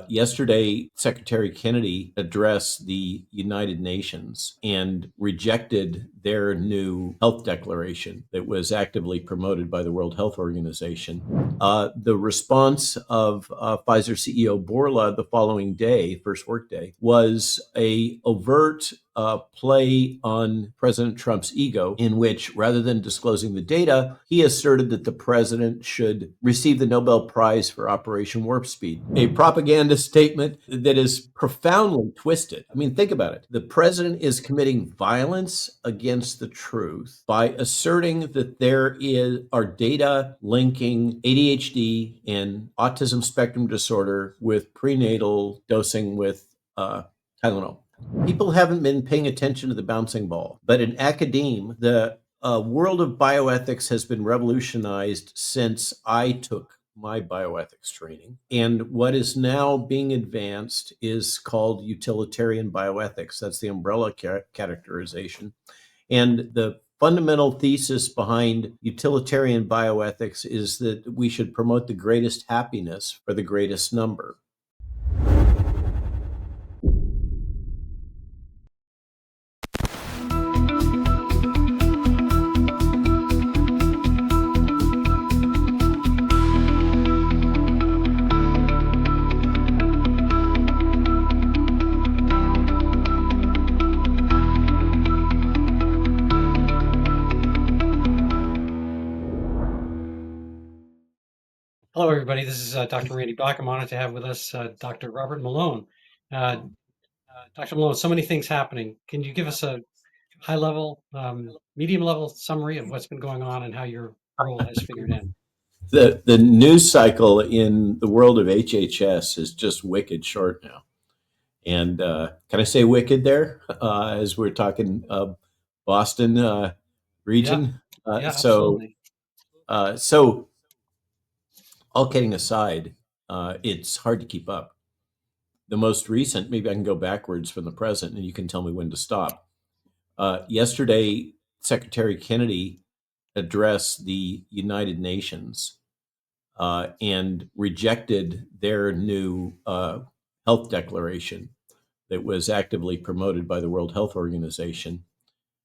Yesterday, Secretary Kennedy addressed the United Nations and rejected their new health declaration that was actively promoted by the World Health Organization. The response of Pfizer CEO Bourla the following day, first workday, was a overt play on President Trump's ego, in which, rather than disclosing the data, he asserted that the president should receive the Nobel Prize for Operation Warp Speed, a propaganda statement that is profoundly twisted. I mean, think about it. The president is committing violence against the truth by asserting that there are data linking ADHD and autism spectrum disorder with prenatal dosing with Tylenol. People haven't been paying attention to the bouncing ball, but in academia, the world of bioethics has been revolutionized since I took my bioethics training. And what is now being advanced is called utilitarian bioethics. That's the umbrella characterization. And the fundamental thesis behind utilitarian bioethics is that we should promote the greatest happiness for the greatest number. Hello, everybody. This is Dr. Randy Bach. I'm honored to have with us Dr. Robert Malone. Dr. Malone, so many things happening. Can you give us a high-level, medium-level summary of what's been going on and how your role has figured in? The news cycle in the world of HHS is just wicked short now. And can I say wicked there as we're talking Boston region? Yeah, absolutely. So all kidding aside, it's hard to keep up. The most recent, maybe I can go backwards from the present and you can tell me when to stop. Yesterday, Secretary Kennedy addressed the United Nations and rejected their new health declaration that was actively promoted by the World Health Organization.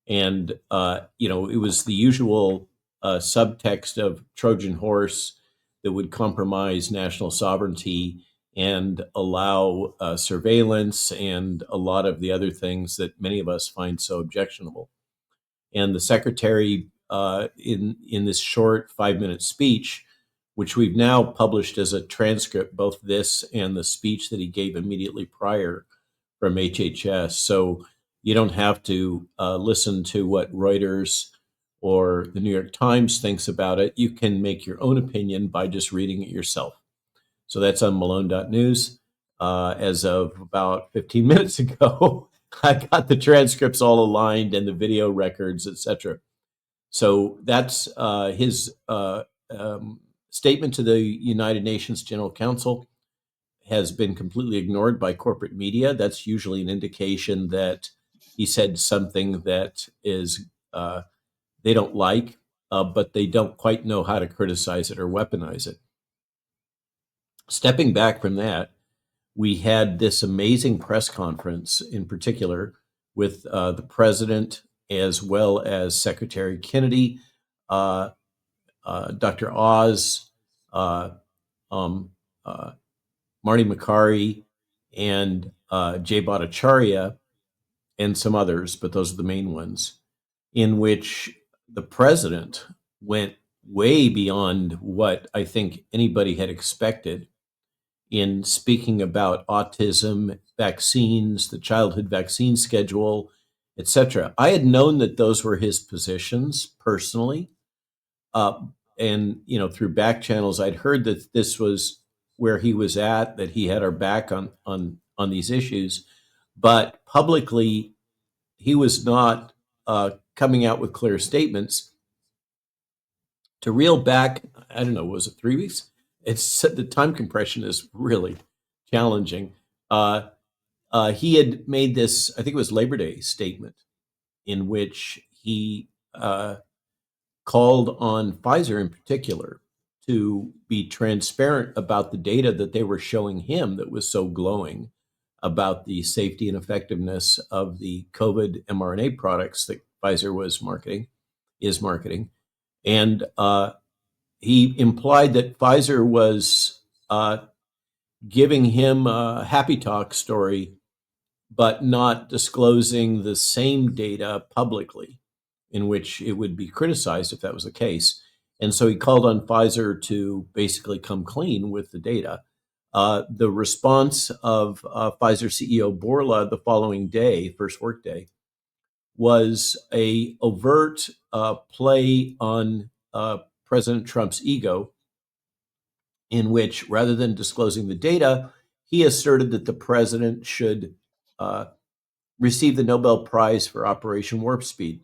And, it was the usual subtext of Trojan horse that would compromise national sovereignty and allow surveillance and a lot of the other things that many of us find so objectionable. And the secretary, in this short 5-minute speech, which we've now published as a transcript, both this and the speech that he gave immediately prior from HHS. So you don't have to listen to what Reuters or the New York Times thinks about it. You can make your own opinion by just reading it yourself. So that's on Malone.news. As of about 15 minutes ago, I got the transcripts all aligned and the video records, etc. So that's his statement to the United Nations General Council has been completely ignored by corporate media. That's usually an indication that he said something that is they don't like, but they don't quite know how to criticize it or weaponize it. Stepping back from that, we had this amazing press conference in particular with the president as well as Secretary Kennedy, Dr. Oz, Marty Makary, and Jay Bhattacharya, and some others, but those are the main ones, in which the president went way beyond what I think anybody had expected in speaking about autism, vaccines, the childhood vaccine schedule, etc. I had known that those were his positions personally, and through back channels, I'd heard that this was where he was at, that he had our back on these issues, but publicly, he was not coming out with clear statements. To reel back, I don't know, was it 3 weeks? It's the time compression is really challenging. He had made this, I think it was Labor Day statement, in which he called on Pfizer in particular to be transparent about the data that they were showing him that was so glowing about the safety and effectiveness of the COVID mRNA products that Pfizer is marketing. And he implied that Pfizer was giving him a happy talk story, but not disclosing the same data publicly, in which it would be criticized if that was the case. And so he called on Pfizer to basically come clean with the data. The response of Pfizer CEO Bourla the following day, first workday, was a overt play on President Trump's ego, in which, rather than disclosing the data, he asserted that the president should receive the Nobel Prize for Operation Warp Speed.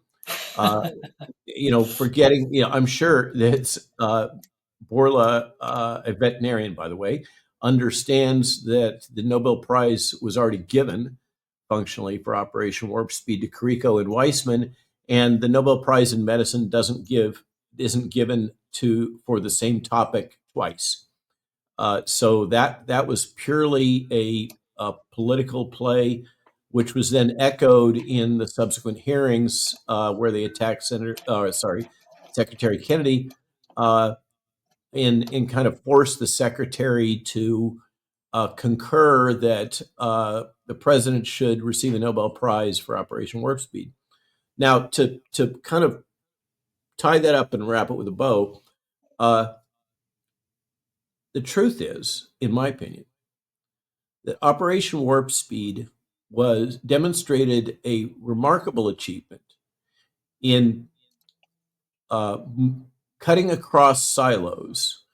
Forgetting, I'm sure that Bourla, a veterinarian, by the way, understands that the Nobel Prize was already given functionally for Operation Warp Speed to Carrico and Weissman, and the Nobel Prize in medicine isn't given for the same topic twice. So that was purely a political play, which was then echoed in the subsequent hearings where they attacked Secretary Kennedy, and kind of forced the secretary to concur that the president should receive a Nobel Prize for Operation Warp Speed. Now, to kind of tie that up and wrap it with a bow, the truth is, in my opinion, that Operation Warp Speed demonstrated a remarkable achievement in cutting across silos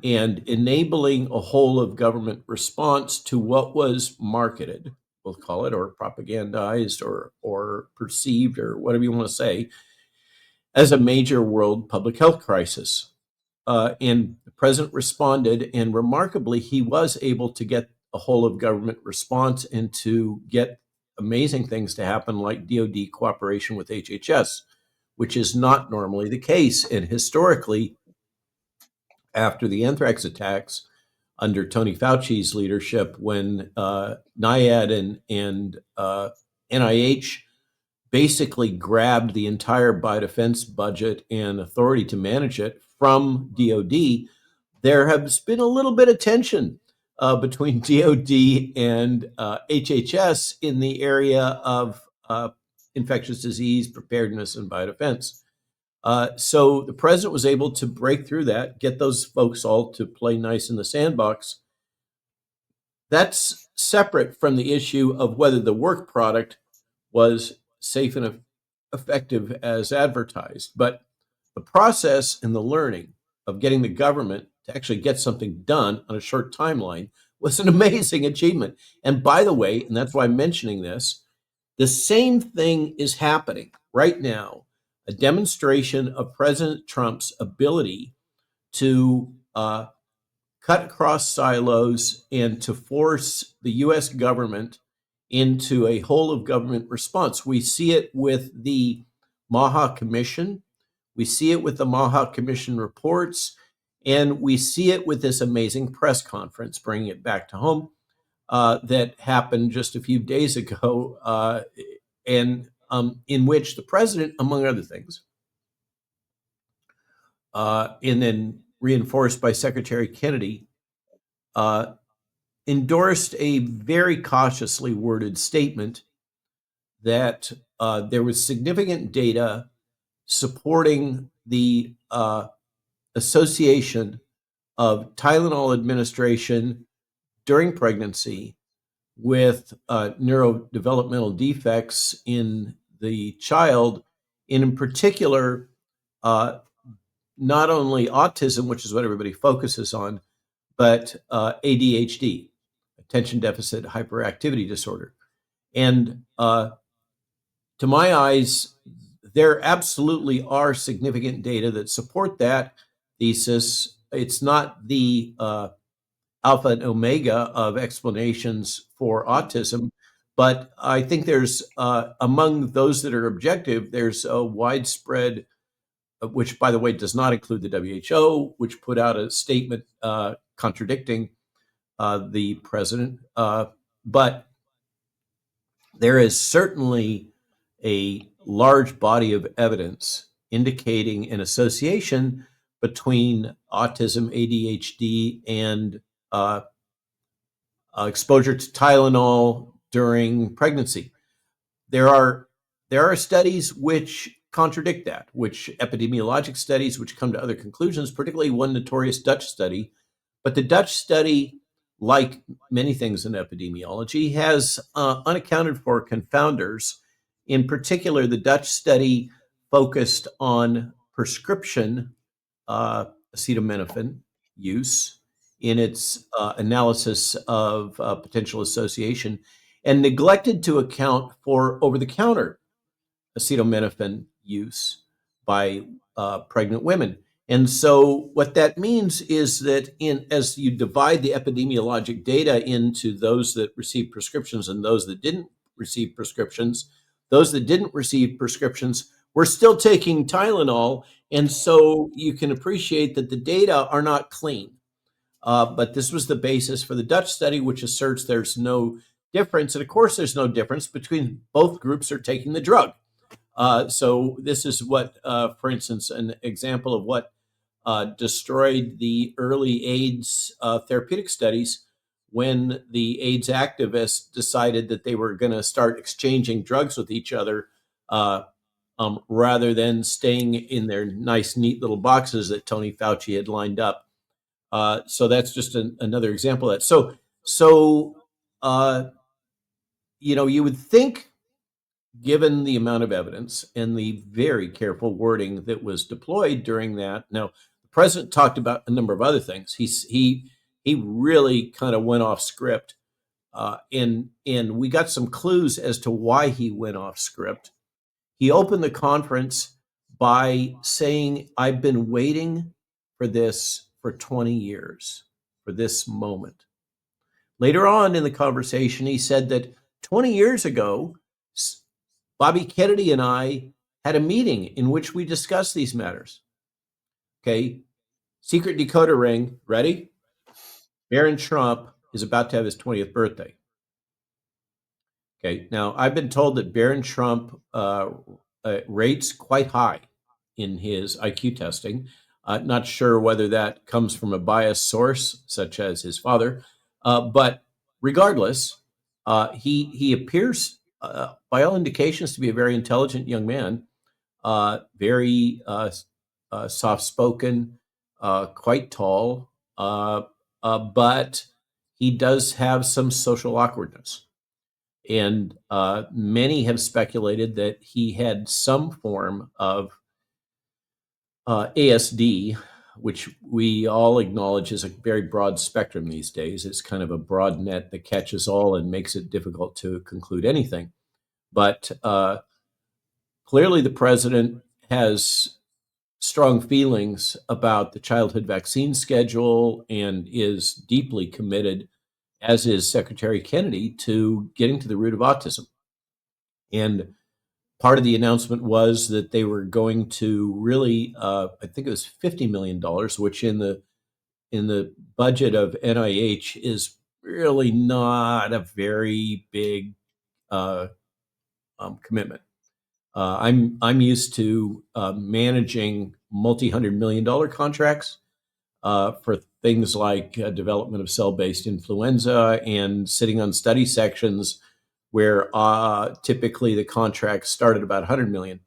and enabling a whole of government response to what was marketed, we'll call it, or propagandized, or perceived, or whatever you want to say, as a major world public health crisis. And the president responded, and remarkably, he was able to get a whole of government response and to get amazing things to happen, like DoD cooperation with HHS, which is not normally the case. And historically, after the anthrax attacks under Tony Fauci's leadership, when NIAID and NIH basically grabbed the entire biodefense budget and authority to manage it from DoD, there has been a little bit of tension between DoD and HHS in the area of infectious disease preparedness and biodefense. So the president was able to break through that, get those folks all to play nice in the sandbox. That's separate from the issue of whether the work product was safe and effective as advertised. But the process and the learning of getting the government to actually get something done on a short timeline was an amazing achievement. And by the way, and that's why I'm mentioning this, the same thing is happening right now, a demonstration of President Trump's ability to cut across silos and to force the U.S. government into a whole of government response. We see it with the Maha Commission. We see it with the Maha Commission reports. And we see it with this amazing press conference, bringing it back to home, that happened just a few days ago, and in which the president, among other things, and then reinforced by Secretary Kennedy, endorsed a very cautiously worded statement that there was significant data supporting the association of Tylenol administration during pregnancy with neurodevelopmental defects in the child, and in particular, not only autism, which is what everybody focuses on, but ADHD, attention deficit hyperactivity disorder. And to my eyes, there absolutely are significant data that support that thesis. It's not the alpha and omega of explanations for autism, but I think there's, among those that are objective, there's a widespread which, by the way, does not include the WHO, which put out a statement contradicting the president. But there is certainly a large body of evidence indicating an association between autism, ADHD, and exposure to Tylenol during pregnancy. There are studies which contradict that, which epidemiologic studies which come to other conclusions, particularly one notorious Dutch study. But the Dutch study, like many things in epidemiology, has unaccounted for confounders. In particular, the Dutch study focused on prescription acetaminophen use in its analysis of potential association and neglected to account for over-the-counter acetaminophen use by pregnant women. And so what that means is that as you divide the epidemiologic data into those that received prescriptions and those that didn't receive prescriptions, those that didn't receive prescriptions were still taking Tylenol. And so you can appreciate that the data are not clean. But this was the basis for the Dutch study, which asserts there's no difference. And of course, there's no difference between both groups are taking the drug. So this is what, for instance, an example of what destroyed the early AIDS therapeutic studies when the AIDS activists decided that they were going to start exchanging drugs with each other rather than staying in their nice, neat little boxes that Tony Fauci had lined up. So that's just another example of that. So you would think, given the amount of evidence and the very careful wording that was deployed during that. Now, the president talked about a number of other things. He really kind of went off script, and we got some clues as to why he went off script. He opened the conference by saying, "I've been waiting for this for 20 years, for this moment." Later on in the conversation, he said that 20 years ago, Bobby Kennedy and I had a meeting in which we discussed these matters. Okay, secret decoder ring, ready? Barron Trump is about to have his 20th birthday. Okay, now I've been told that Barron Trump rates quite high in his IQ testing. Not sure whether that comes from a biased source, such as his father, but regardless, he appears, by all indications, to be a very intelligent young man, very soft-spoken, quite tall, but he does have some social awkwardness. And many have speculated that he had some form of ASD, which we all acknowledge is a very broad spectrum these days. It's kind of a broad net that catches all and makes it difficult to conclude anything. But clearly the president has strong feelings about the childhood vaccine schedule and is deeply committed, as is Secretary Kennedy, to getting to the root of autism. And part of the announcement was that they were going to really, I think it was $50 million, which in the budget of NIH is really not a very big commitment. I'm used to managing multi-$100 million contracts for things like development of cell-based influenza and sitting on study sections where typically the contracts start at about 100 million.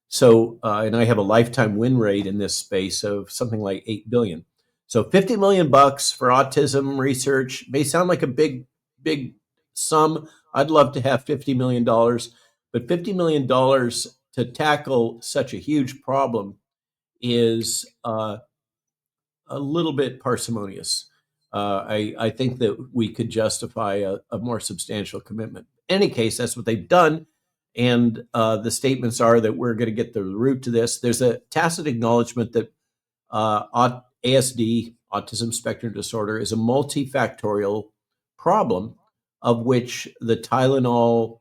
So, and I have a lifetime win rate in this space of something like 8 billion. So 50 million bucks for autism research may sound like a big sum. I'd love to have $50 million, but $50 million to tackle such a huge problem is a little bit parsimonious. I think that we could justify a more substantial commitment. In any case, that's what they've done. And the statements are that we're going to get the root to this. There's a tacit acknowledgement that ASD, autism spectrum disorder, is a multifactorial problem of which the Tylenol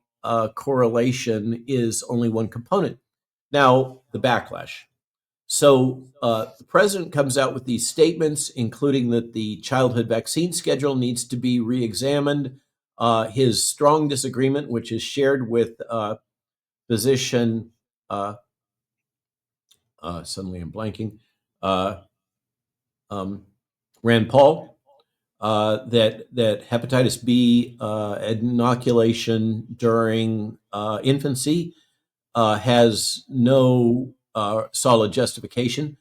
correlation is only one component. Now, the backlash. So the president comes out with these statements, including that the childhood vaccine schedule needs to be reexamined. His strong disagreement, which is shared with physician, suddenly I'm blanking, uh, Rand Paul, that hepatitis B inoculation during infancy has no solid justification.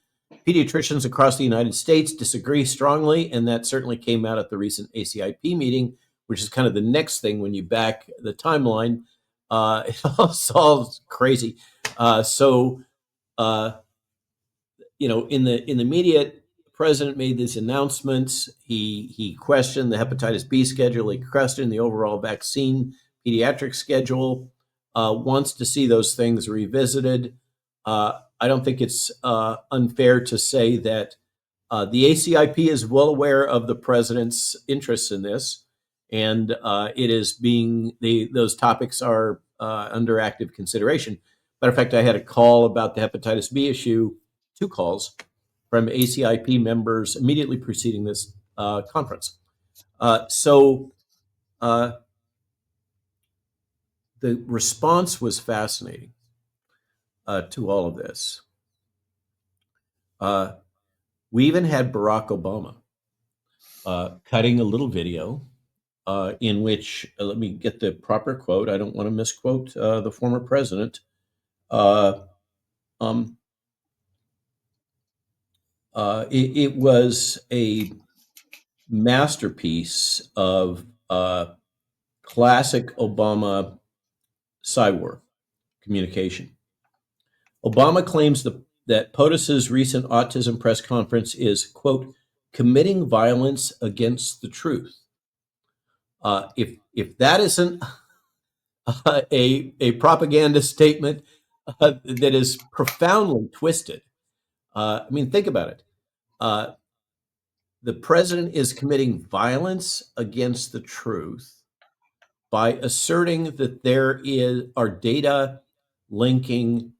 Pediatricians across the United States disagree strongly, and that certainly came out at the recent ACIP meeting, which is kind of the next thing when you back the timeline. It all solves crazy. So in the immediate, the president made these announcements. He questioned the hepatitis B schedule. He questioned the overall vaccine pediatric schedule. Wants to see those things revisited. I don't think it's unfair to say that the ACIP is well aware of the president's interests in this, and it is those topics are under active consideration. Matter of fact, I had a call about the hepatitis B issue, 2 calls from ACIP members immediately preceding this conference. So the response was fascinating to all of this. We even had Barack Obama cutting a little video in which, let me get the proper quote. I don't want to misquote the former president. It was a masterpiece of classic Obama cyber communication. Obama claims that POTUS's recent autism press conference is, quote, committing violence against the truth. If that isn't a propaganda statement that is profoundly twisted, I mean, think about it. The president is committing violence against the truth by asserting that there are data linking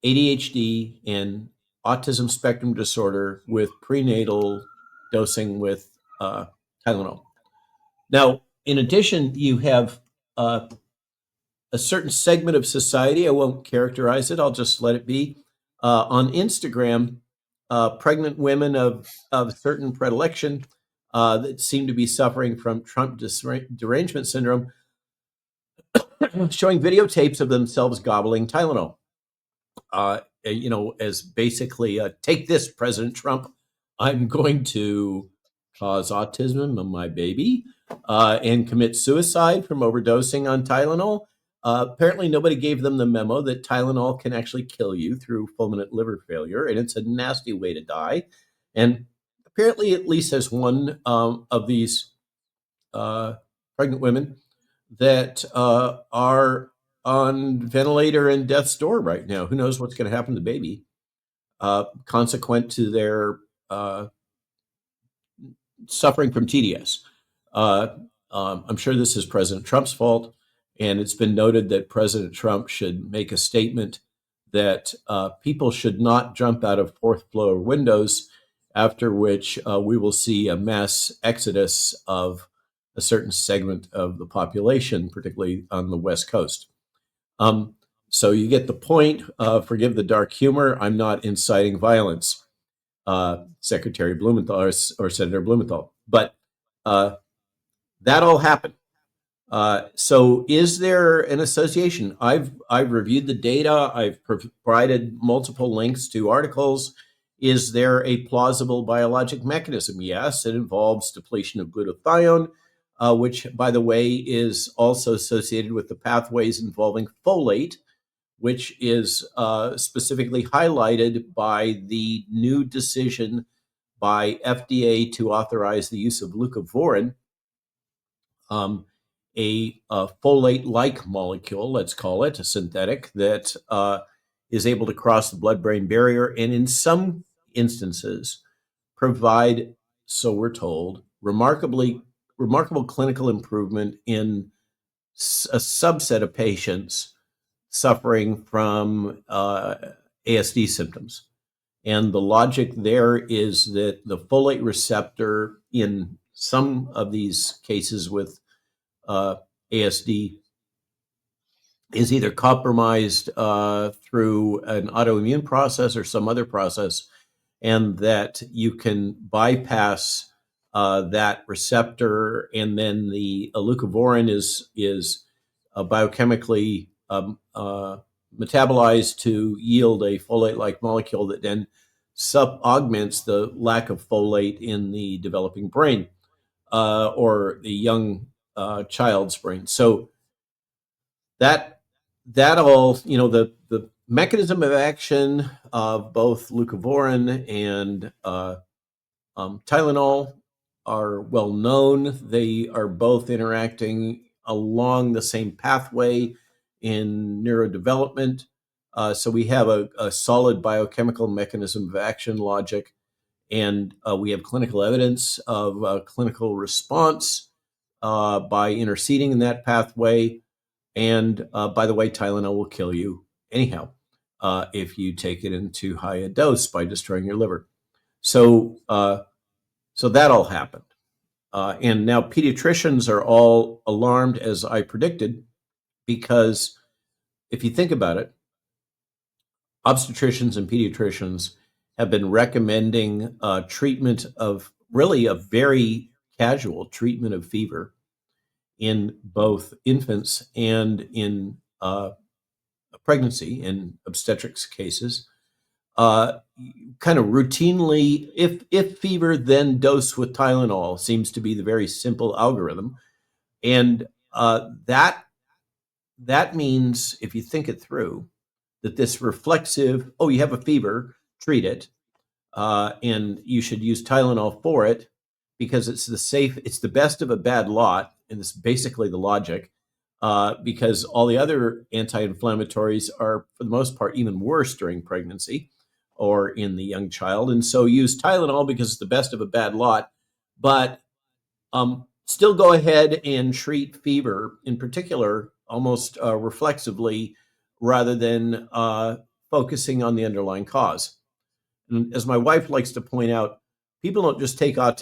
ADHD and autism spectrum disorder with prenatal dosing with Tylenol. Now, in addition, you have a certain segment of society, I won't characterize it, I'll just let it be, on Instagram, pregnant women of certain predilection that seem to be suffering from Trump derangement syndrome, showing videotapes of themselves gobbling Tylenol. As basically, take this, President Trump. I'm going to cause autism in my baby and commit suicide from overdosing on Tylenol. Apparently, nobody gave them the memo that Tylenol can actually kill you through fulminant liver failure, and it's a nasty way to die. And apparently, at least there's one of these pregnant women that are on ventilator and death's door right now. Who knows what's going to happen to the baby, consequent to their suffering from TDS. I'm sure this is President Trump's fault, and it's been noted that President Trump should make a statement that people should not jump out of fourth floor windows, after which we will see a mass exodus of a certain segment of the population, particularly on the West Coast. So you get the point. Forgive the dark humor. I'm not inciting violence, Secretary Blumenthal or Senator Blumenthal. But that all happened. So is there an association? I've reviewed the data. I've provided multiple links to articles. Is there a plausible biologic mechanism? Yes, it involves depletion of glutathione, which, by the way, is also associated with the pathways involving folate, which is specifically highlighted by the new decision by FDA to authorize the use of leucovorin, a folate-like molecule, let's call it, a synthetic, that is able to cross the blood-brain barrier and in some instances provide, so we're told, remarkable clinical improvement in a subset of patients suffering from ASD symptoms. And the logic there is that the folate receptor in some of these cases with ASD is either compromised through an autoimmune process or some other process, and that you can bypass that receptor, and then the leucovorin is biochemically metabolized to yield a folate-like molecule that then augments the lack of folate in the developing brain or the young child's brain. So that all, the mechanism of action of both leucovorin and Tylenol are well known. They are both interacting along the same pathway in neurodevelopment. So we have a solid biochemical mechanism of action logic, and we have clinical evidence of clinical response by interceding in that pathway. And by the way, Tylenol will kill you anyhow if you take it in too high a dose by destroying your liver. So that all happened. And now pediatricians are all alarmed, as I predicted, because if you think about it, obstetricians and pediatricians have been recommending treatment of really a very casual treatment of fever in both infants and in pregnancy in obstetrics cases. Kind of routinely, if fever, then dose with Tylenol seems to be the very simple algorithm, and that means, if you think it through, that this reflexive, oh, you have a fever, treat it, and you should use Tylenol for it because it's the best of a bad lot, and it's basically the logic. Because all the other anti-inflammatories are, for the most part, even worse during pregnancy or in the young child. And so use Tylenol because it's the best of a bad lot, but still go ahead and treat fever in particular almost reflexively rather than focusing on the underlying cause. And as my wife likes to point out, people don't just take people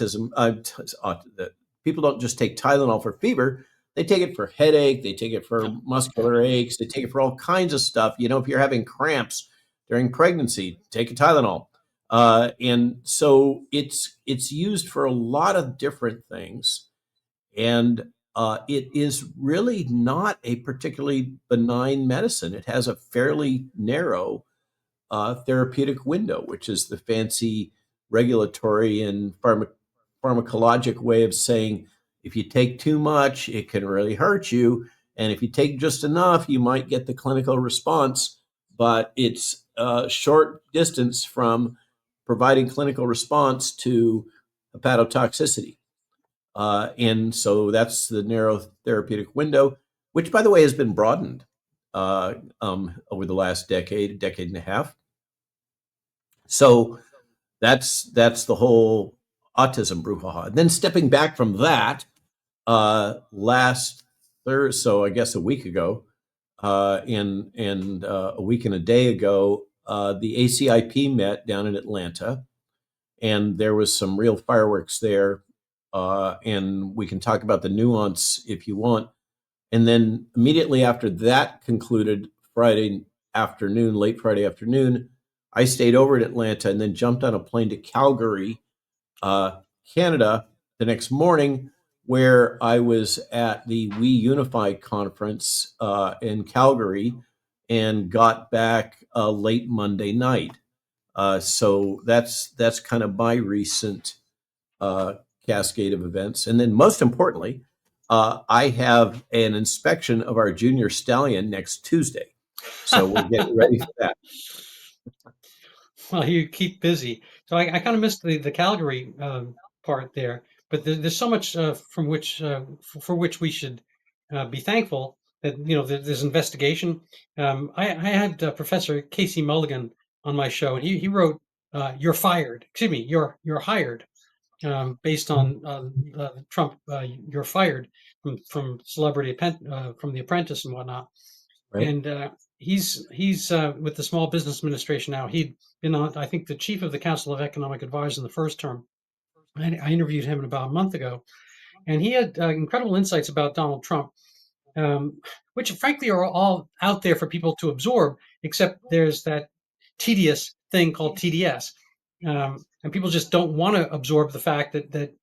don't just take Tylenol for fever. They take it for headache. They take it for muscular aches. They take it for all kinds of stuff. If you're having cramps during pregnancy, take a Tylenol. And so it's used for a lot of different things. And it is really not a particularly benign medicine. It has a fairly narrow therapeutic window, which is the fancy regulatory and pharmacologic way of saying if you take too much, it can really hurt you. And if you take just enough, you might get the clinical response, but it's a short distance from providing clinical response to hepatotoxicity. And so that's the narrow therapeutic window, which, by the way, has been broadened over the last decade and a half. So that's the whole autism brouhaha. And then stepping back from that, last Thursday, so I guess a week ago, and a week and a day ago, the ACIP met down in Atlanta, and there was some real fireworks there. And we can talk about the nuance if you want. And then immediately after that concluded, late Friday afternoon, I stayed over in Atlanta and then jumped on a plane to Calgary, Canada, the next morning, where I was at the We Unify conference in Calgary and got back late Monday night. So that's kind of my recent cascade of events. And then most importantly, I have an inspection of our junior stallion next Tuesday. So we're getting ready for that. Well, you keep busy. So I kind of missed the Calgary part there, but there's so much for which we should be thankful that there's investigation. I had Professor Casey Mulligan on my show, and he wrote, "You're fired." Excuse me, you're hired, based on Trump. You're fired from Celebrity from The Apprentice and whatnot. Right. And he's with the Small Business Administration now. He'd been on, I think, the chief of the Council of Economic Advisors in the first term. I interviewed him about a month ago, and he had incredible insights about Donald Trump, which frankly are all out there for people to absorb, except there's that tedious thing called TDS. And people just don't want to absorb the fact that that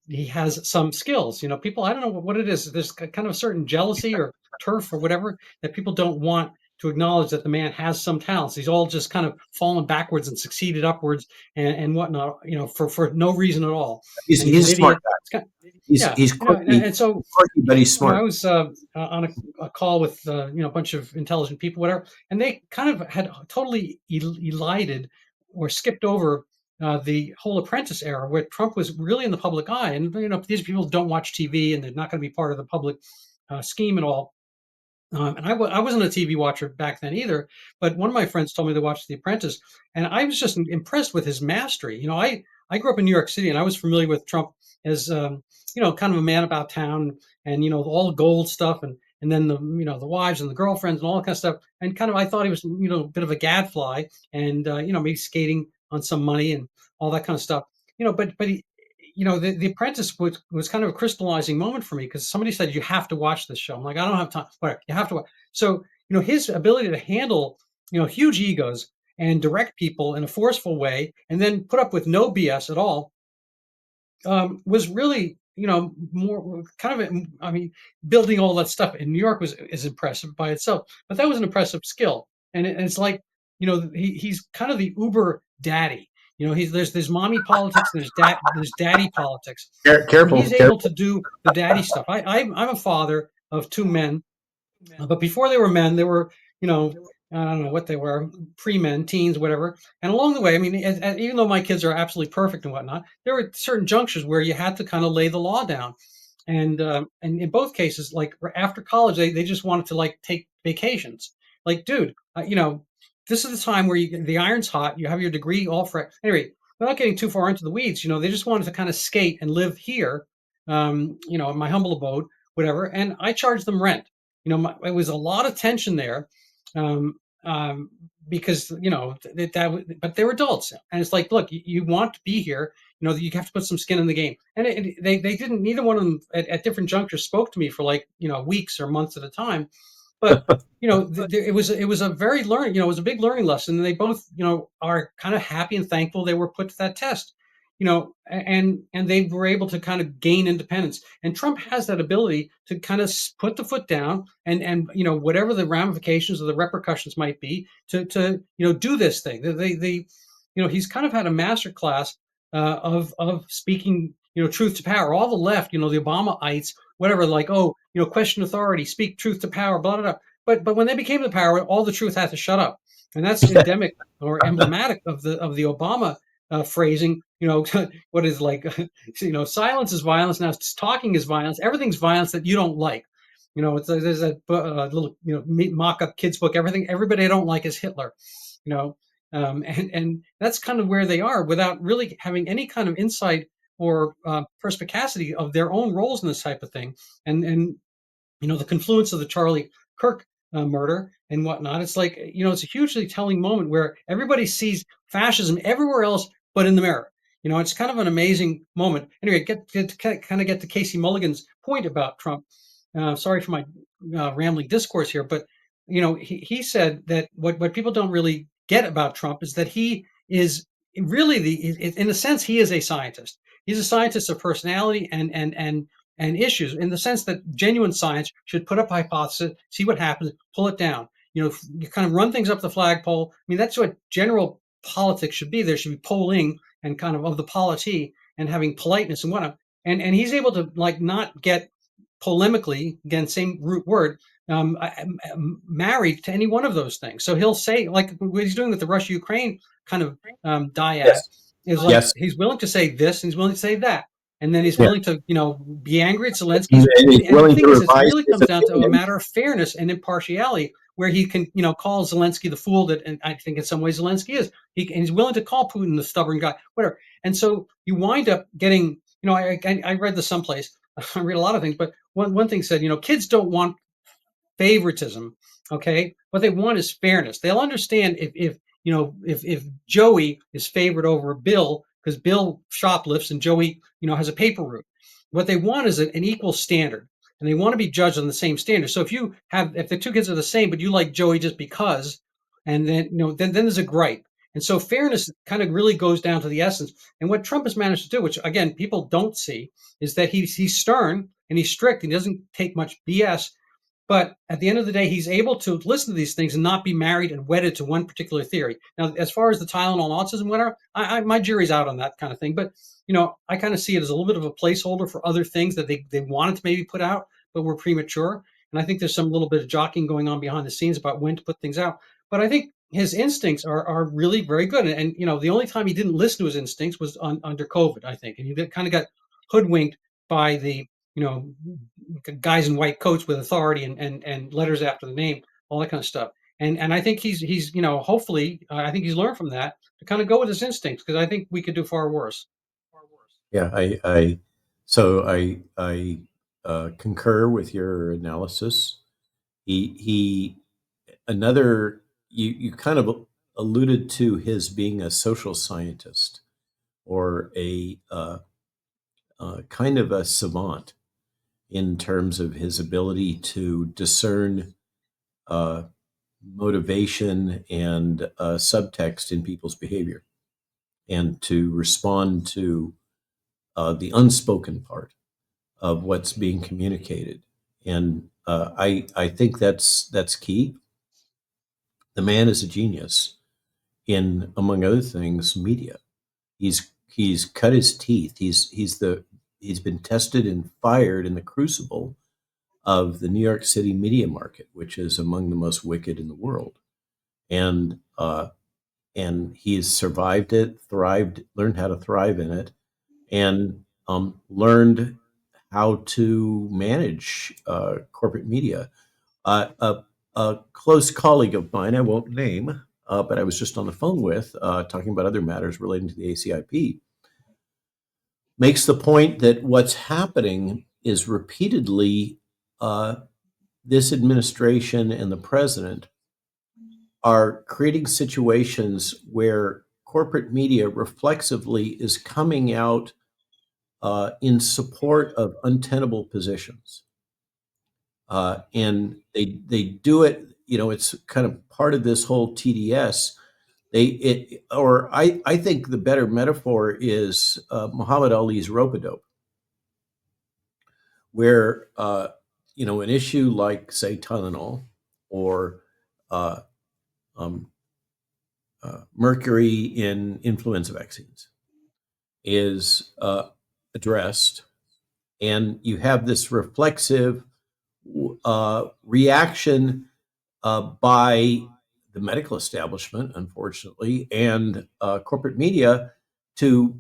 he has some skills. People, I don't know what it is. There's kind of a certain jealousy or turf or whatever that people don't want to acknowledge that the man has some talents. He's all just kind of fallen backwards and succeeded upwards and whatnot, for no reason at all. He's And he's an a smart idiot. guy. Yeah, He's quirky, and so but he's I smart. was on a call with a bunch of intelligent people, whatever, and they kind of had totally elided or skipped over the whole Apprentice era, where Trump was really in the public eye. And these people don't watch TV, and they're not going to be part of the public scheme at all. And I wasn't a TV watcher back then either, but one of my friends told me to watch The Apprentice, and I was just impressed with his mastery. I grew up in New York City, and I was familiar with Trump as kind of a man about town, and all the gold stuff, and then the wives and the girlfriends and all that kind of stuff, and kind of I thought he was a bit of a gadfly, and maybe skating on some money and all that kind of stuff. But he, the Apprentice was kind of a crystallizing moment for me, because somebody said you have to watch this show. I'm like, I don't have time. Whatever, you have to watch. So his ability to handle huge egos and direct people in a forceful way, and then put up with no BS at all, was really more kind of, I mean, building all that stuff in New York is impressive by itself, but that was an impressive skill. And it's like he's kind of the Uber daddy. There's mommy politics, and there's daddy politics, and Careful, he's able careful. to do the daddy stuff. I'm a father of two men, but before they were men, they were, I don't know what they were, pre-men, teens, whatever. And along the way, I mean, even though my kids are absolutely perfect and whatnot, there were certain junctures where you had to kind of lay the law down. And in both cases, like after college, they just wanted to like take vacations. Like, dude, this is the time where the iron's hot. You have your degree all for anyway. Without getting too far into the weeds, they just wanted to kind of skate and live here, in my humble abode, whatever. And I charged them rent. It was a lot of tension there, um, because but they were adults, and it's like, look, you want to be here, you have to put some skin in the game. And they didn't. Neither one of them at different junctures spoke to me for like weeks or months at a time. But it was a very learning, it was a big learning lesson, and they both are kind of happy and thankful they were put to that test, and they were able to kind of gain independence. And Trump has that ability to kind of put the foot down, and whatever the ramifications or the repercussions might be, to do this thing. He's kind of had a master class of speaking truth to power. All the left, the Obamaites, whatever, like, oh, question authority, speak truth to power, blah blah blah. But when they became the power, all the truth had to shut up, and that's endemic or emblematic of the Obama phrasing. What is like, silence is violence. Now talking is violence. Everything's violence that you don't like. There's a little mock-up kids book. Everybody I don't like is Hitler. And that's kind of where they are, without really having any kind of insight or perspicacity of their own roles in this type of thing. And the confluence of the Charlie Kirk murder and whatnot. It's like, it's a hugely telling moment where everybody sees fascism everywhere else but in the mirror. It's kind of an amazing moment. Anyway, kind of get to Casey Mulligan's point about Trump. Sorry for my rambling discourse here, but he said that what people don't really get about Trump is that he is really in a sense, he is a scientist. He's a scientist of personality and issues, in the sense that genuine science should put up a hypothesis, see what happens, pull it down. You kind of run things up the flagpole. I mean, that's what general politics should be. There should be polling and kind of the polity, and having politeness and whatnot. And he's able to like not get polemically, again, same root word, married to any one of those things. So he'll say, like what he's doing with the Russia-Ukraine kind of dyad, Yes, is like yes, he's willing to say this and he's willing to say that. And then he's yeah. willing to, be angry at Zelensky. And he's And the willing to thing is, it revise really his comes down to a opinion. matter of fairness and impartiality, where he can, call Zelensky the fool that, and I think in some ways Zelensky is. And he's willing to call Putin the stubborn guy, whatever. And so you wind up getting, I read this someplace. I read a lot of things, but one thing said, kids don't want favoritism. Okay, what they want is fairness. They'll understand if Joey is favored over Bill because Bill shoplifts and Joey has a paper route. What they want is an equal standard, and they want to be judged on the same standard. So if the two kids are the same, but you like Joey just because, and then then there's a gripe. And so fairness kind of really goes down to the essence. And what Trump has managed to do, which again people don't see, is that he's stern and he's strict. And he doesn't take much BS. But at the end of the day, he's able to listen to these things and not be married and wedded to one particular theory. Now, as far as the Tylenol-autism winner, my jury's out on that kind of thing. But I kind of see it as a little bit of a placeholder for other things that they wanted to maybe put out, but were premature. And I think there's some little bit of jockeying going on behind the scenes about when to put things out. But I think his instincts are really very good. And the only time he didn't listen to his instincts was under COVID, I think. And he kind of got hoodwinked by the you know guys in white coats with authority and letters after the name, all that kind of stuff. And I think he's hopefully I think he's learned from that to kind of go with his instincts, because I think we could do far worse. Yeah, I concur with your analysis. He another you kind of alluded to his being a social scientist or a kind of a savant in terms of his ability to discern uh, motivation and subtext in people's behavior and to respond to the unspoken part of what's being communicated. And I think that's key. The man is a genius in, among other things, media. He's cut his teeth. He's been tested and fired in the crucible of the New York City media market, which is among the most wicked in the world. And he's survived it, thrived, learned how to thrive in it, and learned how to manage corporate media. A close colleague of mine, I won't name, but I was just on the phone with, talking about other matters relating to the ACIP, makes the point that what's happening is repeatedly this administration and the president are creating situations where corporate media reflexively is coming out in support of untenable positions. And they do it, it's kind of part of this whole TDS. I think the better metaphor is Muhammad Ali's rope-a-dope, where an issue like, say, Tylenol or uh, um, mercury in influenza vaccines is addressed, and you have this reflexive reaction by the medical establishment, unfortunately, and corporate media to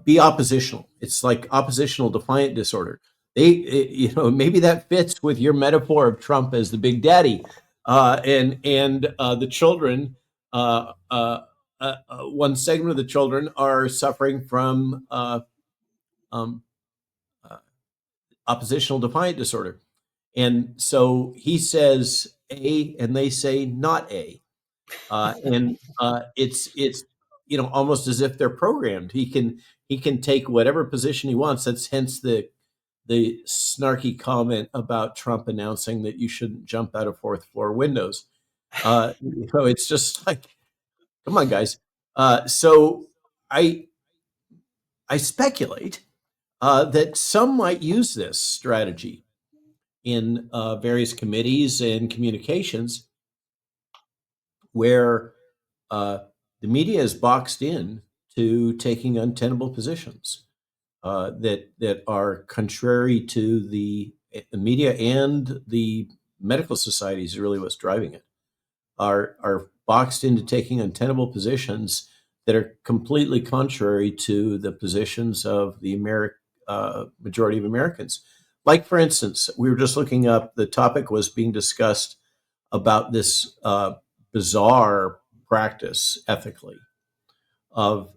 be oppositional. It's like oppositional defiant disorder. Maybe that fits with your metaphor of Trump as the big daddy, and the children. One segment of the children are suffering from um, uh, oppositional defiant disorder, and so he says A, and they say not A, and it's almost as if they're programmed. He can take whatever position he wants. That's hence the snarky comment about Trump announcing that you shouldn't jump out of fourth floor windows. It's just like, come on, guys. So I I speculate that some might use this strategy in various committees and communications where uh, the media is boxed in to taking untenable positions that are contrary to the media, and the medical society is really what's driving it. Are boxed into taking untenable positions that are completely contrary to the positions of the majority of Americans. Like, for instance, we were just looking up, the topic was being discussed about this bizarre practice ethically of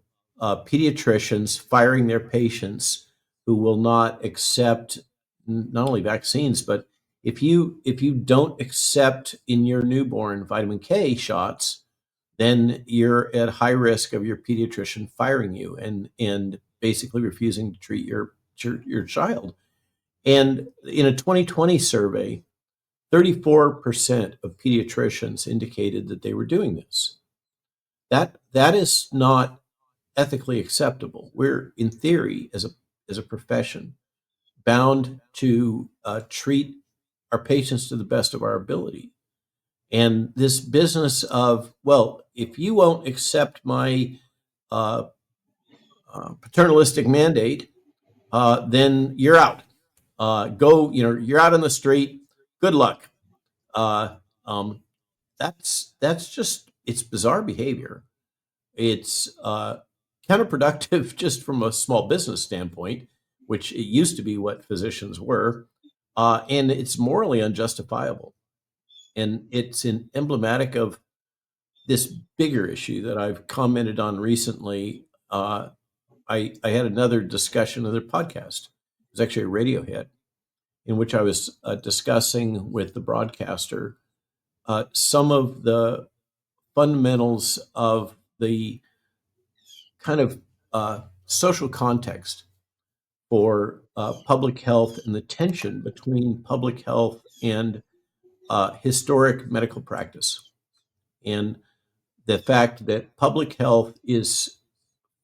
pediatricians firing their patients who will not accept not only vaccines, but if you don't accept in your newborn vitamin K shots, then you're at high risk of your pediatrician firing you and basically refusing to treat your child. And in a 2020 survey, 34% of pediatricians indicated that they were doing this. That is not ethically acceptable. We're, in theory, as a profession, bound to treat our patients to the best of our ability. And this business of, well, if you won't accept my uh, paternalistic mandate, then you're out. You're out on the street. Good luck. Uh, um, that's just it's bizarre behavior. It's counterproductive just from a small business standpoint, which it used to be what physicians were, and it's morally unjustifiable. And it's emblematic of this bigger issue that I've commented on recently. I had another discussion, another podcast. It was actually a radio hit in which I was discussing with the broadcaster some of the fundamentals of the kind of social context for public health and the tension between public health and historic medical practice. And the fact that public health is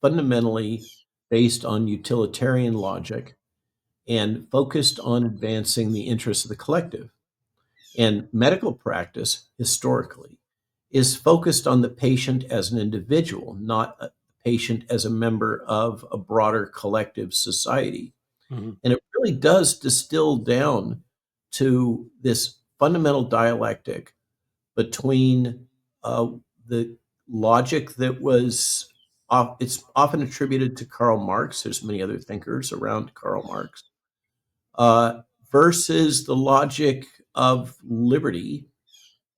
fundamentally based on utilitarian logic and focused on advancing the interests of the collective. And medical practice, historically, is focused on the patient as an individual, not a patient as a member of a broader collective society. Mhm. And it really does distill down to this fundamental dialectic between the logic that was it's often attributed to Karl Marx. There's many other thinkers around Karl Marx, uh, versus the logic of liberty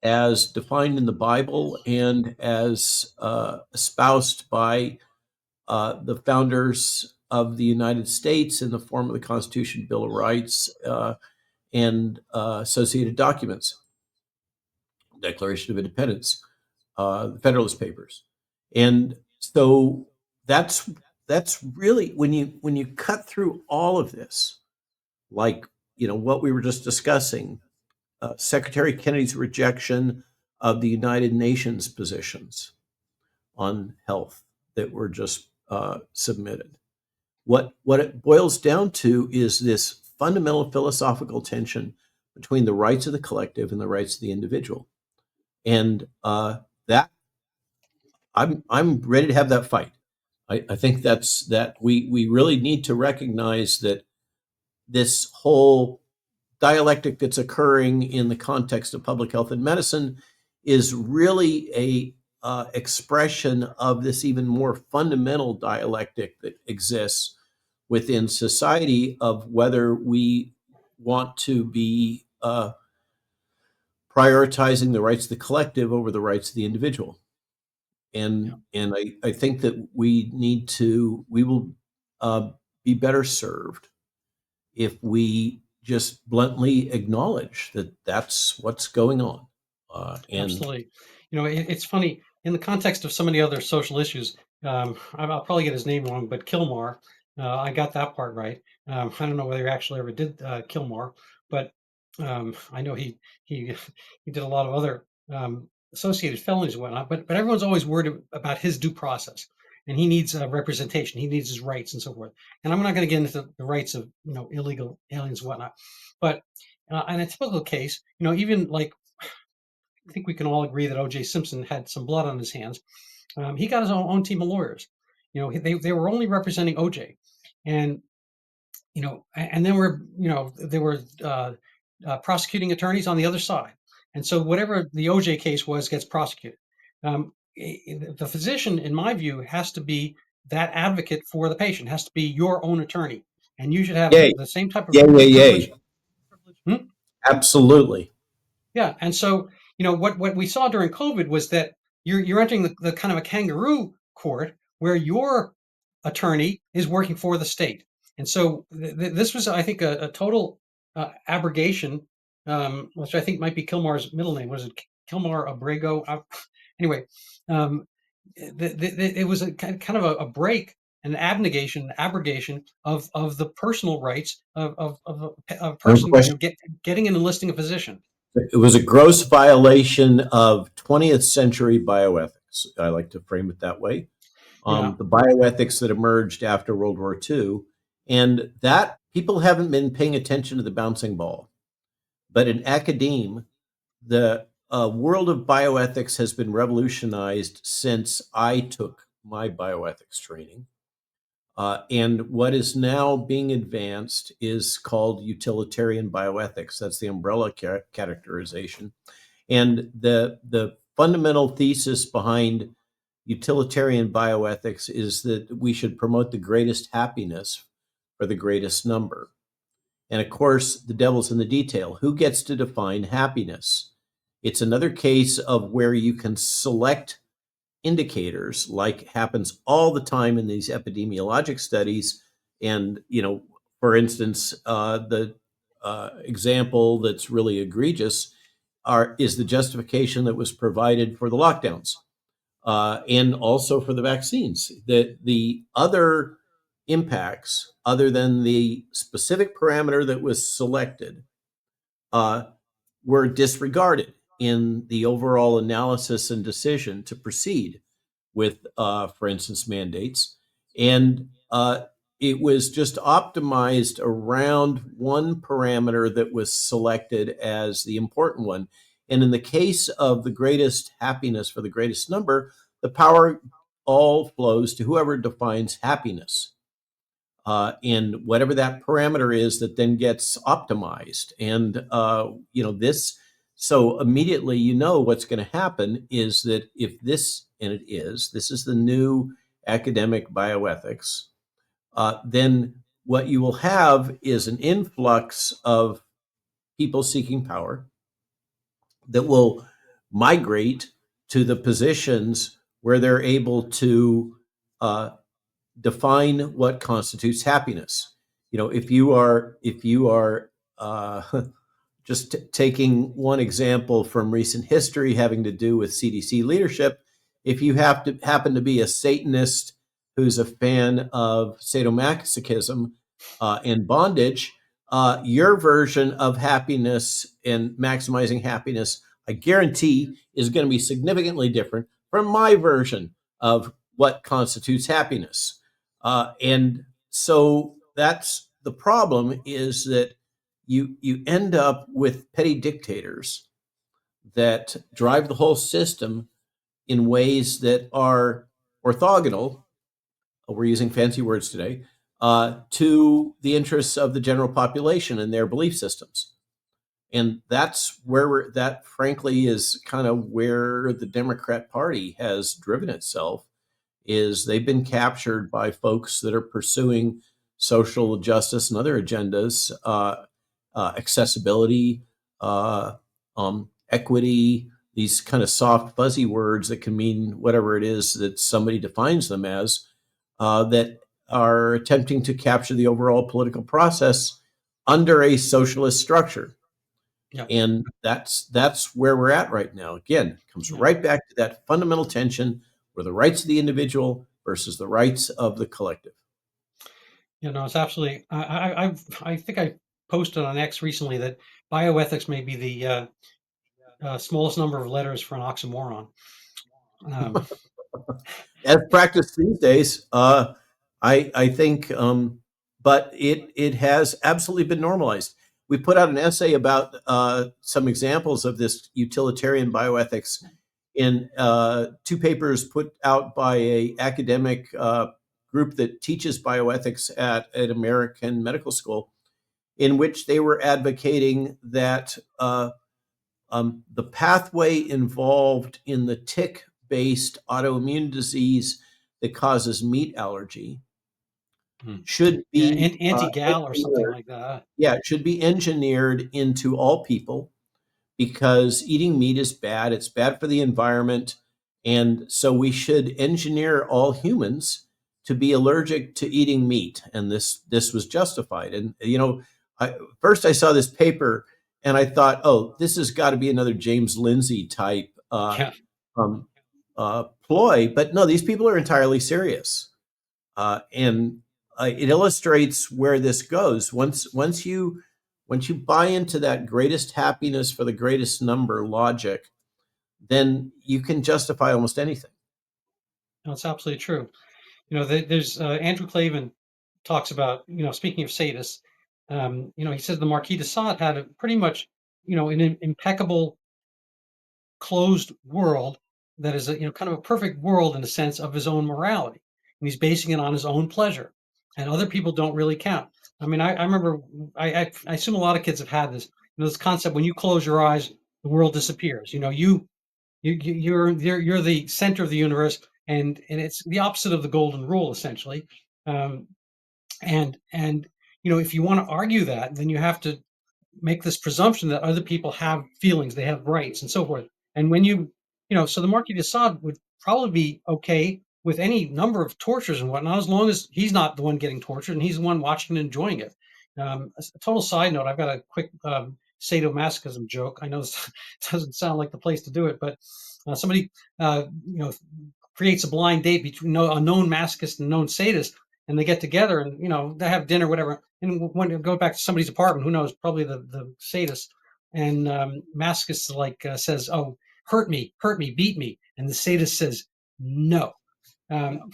as defined in the Bible and as espoused by the founders of the United States in the form of the Constitution, Bill of Rights, and associated documents, Declaration of Independence, the Federalist Papers. And so that's that's really when you cut through all of this, like what we were just discussing, Secretary Kennedy's rejection of the United Nations positions on health that were just submitted. What it boils down to is this fundamental philosophical tension between the rights of the collective and the rights of the individual, and that I'm ready to have that fight. I think that we really need to recognize that this whole dialectic that's occurring in the context of public health and medicine is really a expression of this even more fundamental dialectic that exists within society of whether we want to be prioritizing the rights of the collective over the rights of the individual. Yeah. And I think that we will uh, be better served if we just bluntly acknowledge that that's what's going on. And Absolutely. It's funny in the context of so many other social issues. I'll probably get his name wrong, but Kilmar, I got that part right. I don't know whether he actually ever did Kilmar, but I know he he did a lot of other associated felonies and whatnot. But everyone's always worried about his due process, and he needs representation. He needs his rights and so forth. And I'm not going to get into the rights of illegal aliens and whatnot, but in a typical case, even like I think we can all agree that O.J. Simpson had some blood on his hands. He got his own team of lawyers. They were only representing O.J. and and then there were prosecuting attorneys on the other side, and so whatever the O.J. case was gets prosecuted. The physician, in my view, has to be that advocate for the patient. Has to be your own attorney, and you should have yay, the same type of yay, yay, privilege. yay. Hmm? Absolutely. Yeah, and so what we saw during COVID was that you're entering the kind of a kangaroo court where your attorney is working for the state, and so this was, I think, a total abrogation which I think might be Kilmar's middle name. Was it Kilmar Abrego? Anyway, um, it was a kind of a break, an abnegation, abrogation of the personal rights of a No person, question. getting and enlisting a physician. It was a gross violation of 20th century bioethics. I like to frame it that way. Yeah, The bioethics that emerged after World War II, and that people haven't been paying attention to the bouncing ball. But in academe, the world of bioethics has been revolutionized since I took my bioethics training. And what is now being advanced is called utilitarian bioethics. That's the umbrella characterization. And the fundamental thesis behind utilitarian bioethics is that we should promote the greatest happiness for the greatest number. And of course, the devil's in the detail. Who gets to define happiness? It's another case of where you can select indicators, like happens all the time in these epidemiologic studies. And, for instance, the example that's really egregious is the justification that was provided for the lockdowns and also for the vaccines. That the other impacts, other than the specific parameter that was selected, uh, were disregarded in the overall analysis and decision to proceed with, for instance, mandates. And it was just optimized around one parameter that was selected as the important one. And in the case of the greatest happiness for the greatest number, the power all flows to whoever defines happiness in whatever that parameter is that then gets optimized. And, this, so immediately, what's going to happen is that if this, and this is the new academic bioethics, then what you will have is an influx of people seeking power that will migrate to the positions where they're able to uh, define what constitutes happiness. If you are just taking one example from recent history having to do with CDC leadership, if you have to happen to be a Satanist who's a fan of sadomasochism and bondage, your version of happiness and maximizing happiness, I guarantee, is going to be significantly different from my version of what constitutes happiness. And so that's the problem, is that you end up with petty dictators that drive the whole system in ways that are orthogonal. We're using fancy words today, to the interests of the general population and their belief systems. And that's where that frankly is kind of where the Democrat Party has driven itself, is they've been captured by folks that are pursuing social justice and other agendas, accessibility, equity, these kind of soft, fuzzy words that can mean whatever it is that somebody defines them as, that are attempting to capture the overall political process under a socialist structure. yeah, And that's where we're at right now. Again, it comes yeah. right back to that fundamental tension where the rights of the individual versus the rights of the collective. It's absolutely. I think I posted on X recently that bioethics may be the smallest number of letters for an oxymoron. Um, As practiced these days, I think, but it has absolutely been normalized. We put out an essay about some examples of this utilitarian bioethics in two papers put out by a academic group that teaches bioethics at an American medical school, in which they were advocating that the pathway involved in the tick-based autoimmune disease that causes meat allergy hmm. should Yeah, be anti-gal or something engineered. like that. Yeah, it should be engineered into all people, because eating meat is bad. It's bad for the environment. And so we should engineer all humans to be allergic to eating meat. And this was justified. And, first I saw this paper And I thought, oh, this has got to be another James Lindsay type Yeah. um, ploy. But no, these people are entirely serious. And it illustrates where this goes. Once you buy into that greatest happiness for the greatest number logic, then you can justify almost anything. No, it's absolutely true. There's Andrew Clavin talks about, speaking of sadists, he says the Marquis de Sade had a pretty much, an impeccable closed world that is kind of a perfect world in the sense of his own morality, and he's basing it on his own pleasure, and other people don't really count. I mean, I remember, I assume a lot of kids have had this, this concept: when you close your eyes, the world disappears. You're the center of the universe, and it's the opposite of the golden rule, essentially. Um, and if you want to argue that, then you have to make this presumption that other people have feelings, they have rights, and so forth. And when so the Marquis de Sade would probably be okay with any number of tortures and whatnot, as long as he's not the one getting tortured and he's the one watching and enjoying it. A total side note: I've got a quick sadomasochism joke. I know this doesn't sound like the place to do it, but somebody, creates a blind date between a known masochist and a known sadist, and they get together and they have dinner, whatever. And when you go back to somebody's apartment, who knows, probably the sadist, and masochist says, "Oh, hurt me, beat me," and the sadist says, "No." Um,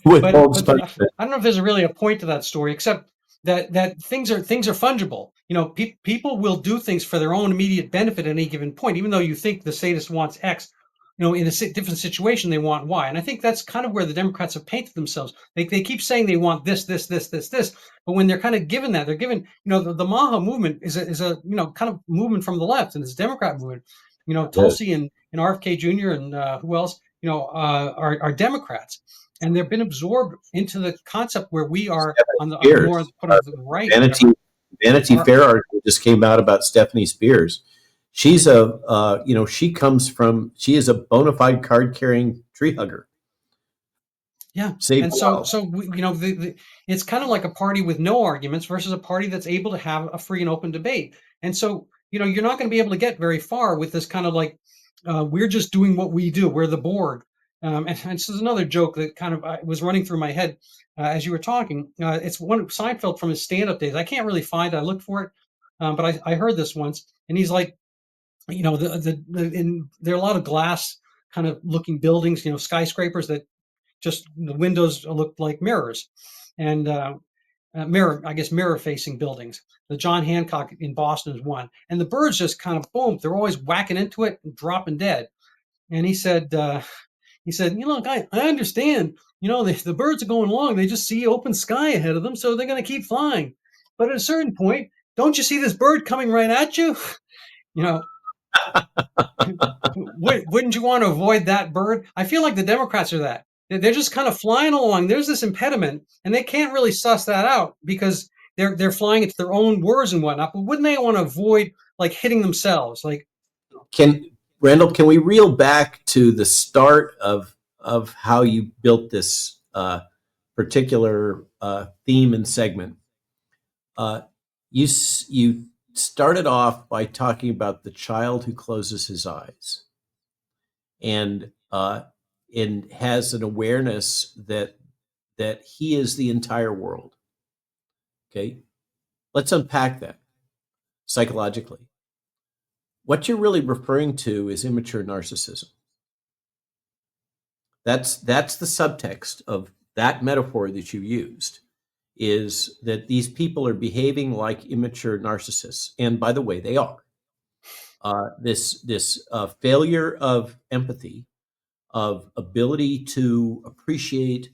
Withholds but punishment. I don't know if there's really a point to that story, except that things are fungible. People will do things for their own immediate benefit at any given point, even though you think the sadist wants X. In a different situation, they want Y, and I think that's kind of where the Democrats have painted themselves. They keep saying they want this, this, this, this, this, but when they're kind of given that, they're given. The Maha movement is a kind of movement from the left, and it's a Democrat movement. Yes. Tulsi and RFK Jr. and who else? Are Democrats, and they've been absorbed into the concept where we are on the more Spears. put on the right, Vanity whatever. Vanity Our, Fair article just came out about Stephanie Spears. She's she is a bona fide card carrying tree hugger. Yeah, Saved and so well. so it's kind of like a party with no arguments versus a party that's able to have a free and open debate. And so you're not going to be able to get very far with this kind of like we're just doing what we do. We're the Borg. And this is another joke that kind of was running through my head as you were talking. It's one of Seinfeld from his stand-up days. I can't really find it. I looked for it, but I heard this once, and he's like, there are a lot of glass kind of looking buildings, skyscrapers that just the windows looked like mirrors, and mirror facing buildings. The John Hancock in Boston is one, and the birds just kind of boom, they're always whacking into it and dropping dead. And he said, I understand. The birds are going along, they just see open sky ahead of them, so they're going to keep flying. But at a certain point, don't you see this bird coming right at you? you know, wouldn't you want to avoid that bird? I feel like the Democrats are that. They're just kind of flying along. There's this impediment, and they can't really suss that out because they're flying into their own wars and whatnot. But wouldn't they want to avoid like hitting themselves? Like, Can Randall? Can we reel back to the start of how you built this particular theme and segment? Uh, you started off by talking about the child who closes his eyes and has an awareness that he is the entire world. Okay, let's unpack that psychologically. What you're really referring to is immature narcissism. That's the subtext of that metaphor that you used, is that these people are behaving like immature narcissists, and by the way, they are. This failure of empathy, of ability to appreciate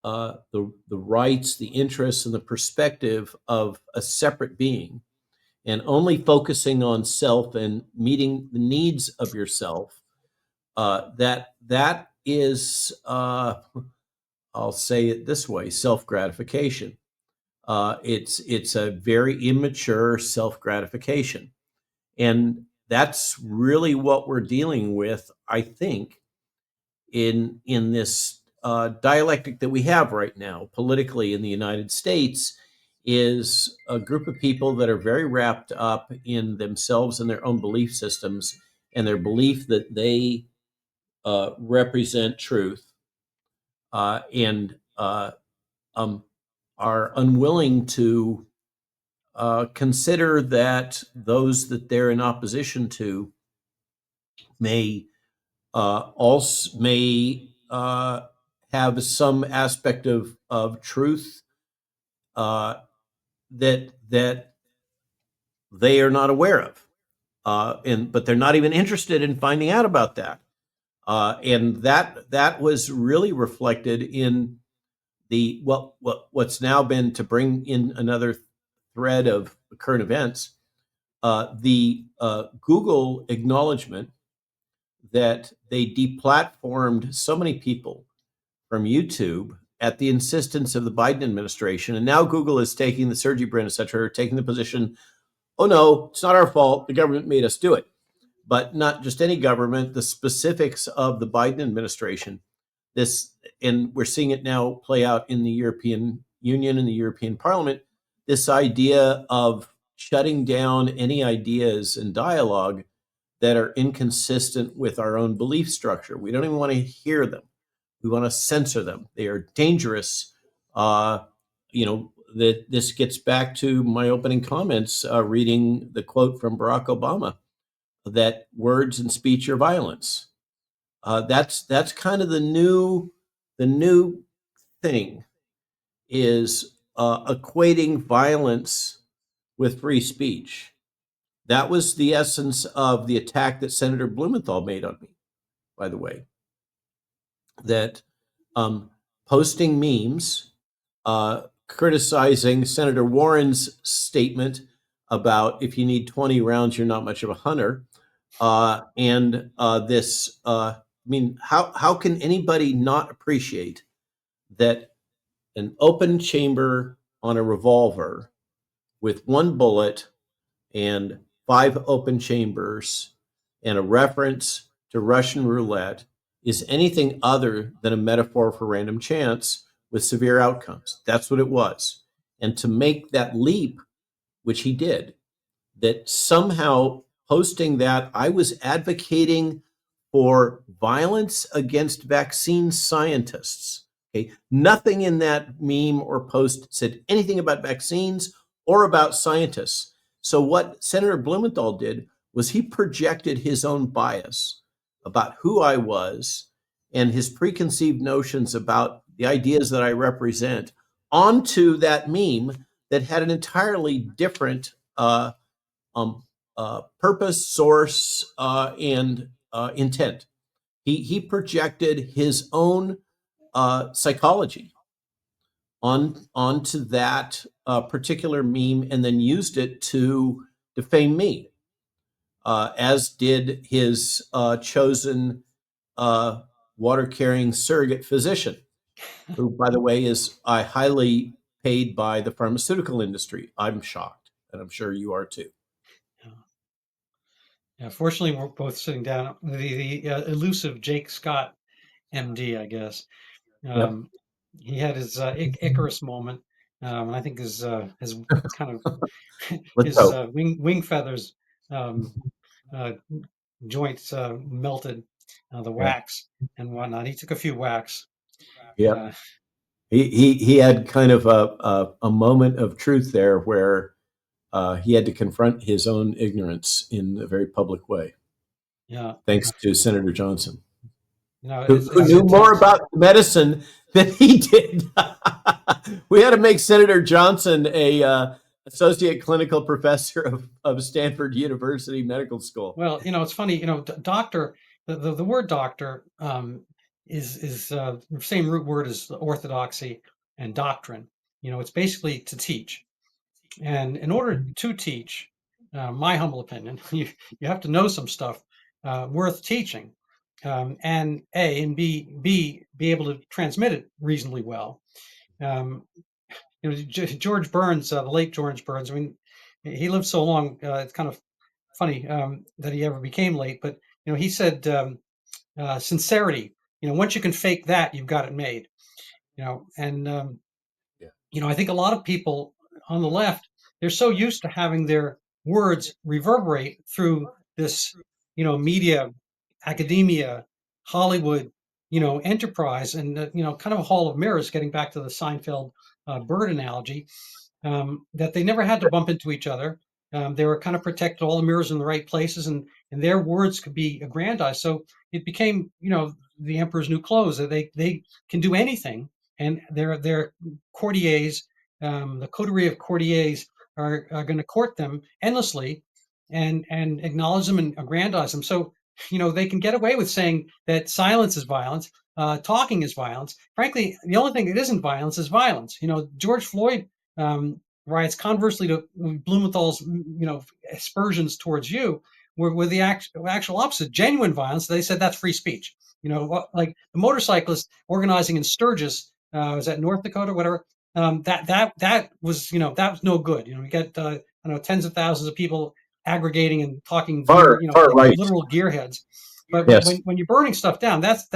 the rights, the interests, and the perspective of a separate being, and only focusing on self and meeting the needs of yourself. That is, I'll say it this way, self gratification. It's a very immature self gratification, and that's really what we're dealing with, I think, in this dialectic that we have right now politically in the United States is a group of people that are very wrapped up in themselves and their own belief systems and their belief that they represent truth and are unwilling to consider that those that they're in opposition to may also may have some aspect of truth that they are not aware of, but they're not even interested in finding out about that. And that was really reflected in the what's now been, to bring in another thread of current events, the Google acknowledgement that they deplatformed so many people from YouTube at the insistence of the Biden administration. And now Google is taking, the Sergey Brin, et cetera, are taking the position, oh no, it's not our fault. The government made us do it. But not just any government, the specifics of the Biden administration. This, and we're seeing it now play out in the European Union and the European Parliament, this idea of shutting down any ideas and dialogue that are inconsistent with our own belief structure. We don't even want to hear them. We want to censor them. They are dangerous. That this gets back to my opening comments, reading the quote from Barack Obama, that words and speech are violence. That's kind of the new thing, is equating violence with free speech. That was the essence of the attack that Senator Blumenthal made on me, by the way. That posting memes criticizing Senator Warren's statement about, if you need 20 rounds, you're not much of a hunter. How can anybody not appreciate that an open chamber on a revolver with one bullet and 5 open chambers and a reference to Russian roulette is anything other than a metaphor for random chance with severe outcomes? That's what it was. And to make that leap, which he did, that somehow posting that I was advocating for violence against vaccine scientists. Okay, nothing in that meme or post said anything about vaccines or about scientists. So what Senator Blumenthal did was he projected his own bias about who I was and his preconceived notions about the ideas that I represent onto that meme that had an entirely different purpose, source, and intent. He projected his own psychology onto that particular meme and then used it to defame me, as did his chosen water-carrying surrogate physician, who, by the way, is highly paid by the pharmaceutical industry. I'm shocked, and I'm sure you are too. Yeah, fortunately, we're both sitting down. The elusive Jake Scott, MD, I guess. Yep. Um, he had his Icarus moment, and I think his kind of Let's his hope. wing feathers um, uh, joints melted, the Yeah. wax and whatnot. He took a few whacks. Yep. Uh, He had kind of a moment of truth there where he had to confront his own ignorance in a very public way, yeah, thanks to Senator Johnson, who it's knew more intense. about medicine than he did. We had to make Senator Johnson a associate clinical professor of Stanford University Medical School. Well, it's funny. Doctor. The word doctor is the same root word as orthodoxy and doctrine. It's basically to teach. And in order to teach, my humble opinion, you have to know some stuff worth teaching, and be able to transmit it reasonably well. Um, George Burns, the late George Burns. I mean, he lived so long. It's kind of funny that he ever became late, but he said sincerity once you can fake that, you've got it made. And I think a lot of people on the left, they're so used to having their words reverberate through this, media, academia, Hollywood, enterprise, and kind of a hall of mirrors. Getting back to the Seinfeld bird analogy, that they never had to bump into each other. They were kind of protected, all the mirrors in the right places, and their words could be aggrandized. So it became, the emperor's new clothes. That they can do anything, and their courtiers, the coterie of courtiers, are going to court them endlessly, and acknowledge them and aggrandize them. So they can get away with saying that silence is violence, talking is violence. Frankly, the only thing that isn't violence is violence. George Floyd riots, conversely to Blumenthal's, aspersions towards you, were the actual opposite, genuine violence. They said that's free speech. Like the motorcyclist organizing in Sturgis, was that North Dakota, whatever. That was, that was no good. We got tens of thousands of people aggregating and talking gear, Far like right. literal gearheads. But Yes. when you're burning stuff down, that's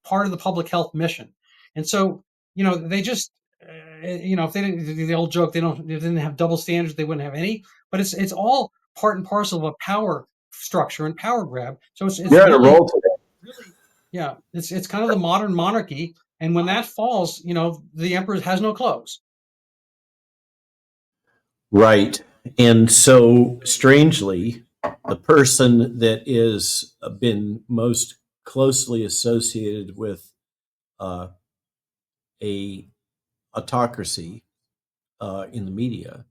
part of the public health mission. And so they just if they didn't, the old joke, they didn't have double standards, they wouldn't have any. But it's all part and parcel of a power structure and power grab. So it's You're on a really, roll today. yeah, it's kind of the modern monarchy. And when that falls, the emperor has no clothes. Right. And so, strangely, the person that is been most closely associated with uh, a autocracy in the media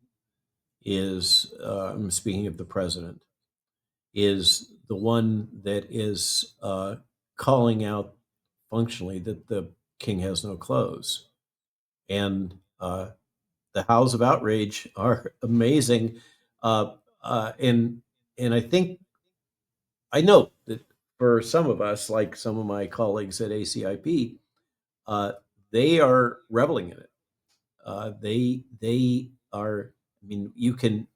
is, I'm speaking of the president, is the one that is calling out functionally that the king has no clothes. And the howls of outrage are amazing. Uh, and I think I know that for some of us, like some of my colleagues at ACIP, uh, they are reveling in it. They are. I mean, you can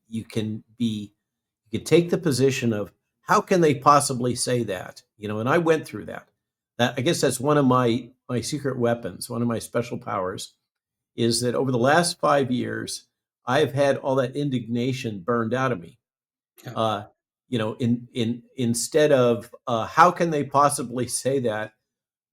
take the position of how can they possibly say that, and I went through that. That, I guess, that's one of my secret weapons. One of my special powers is that over the last 5 years, I've had all that indignation burned out of me. Yeah. Instead of how can they possibly say that,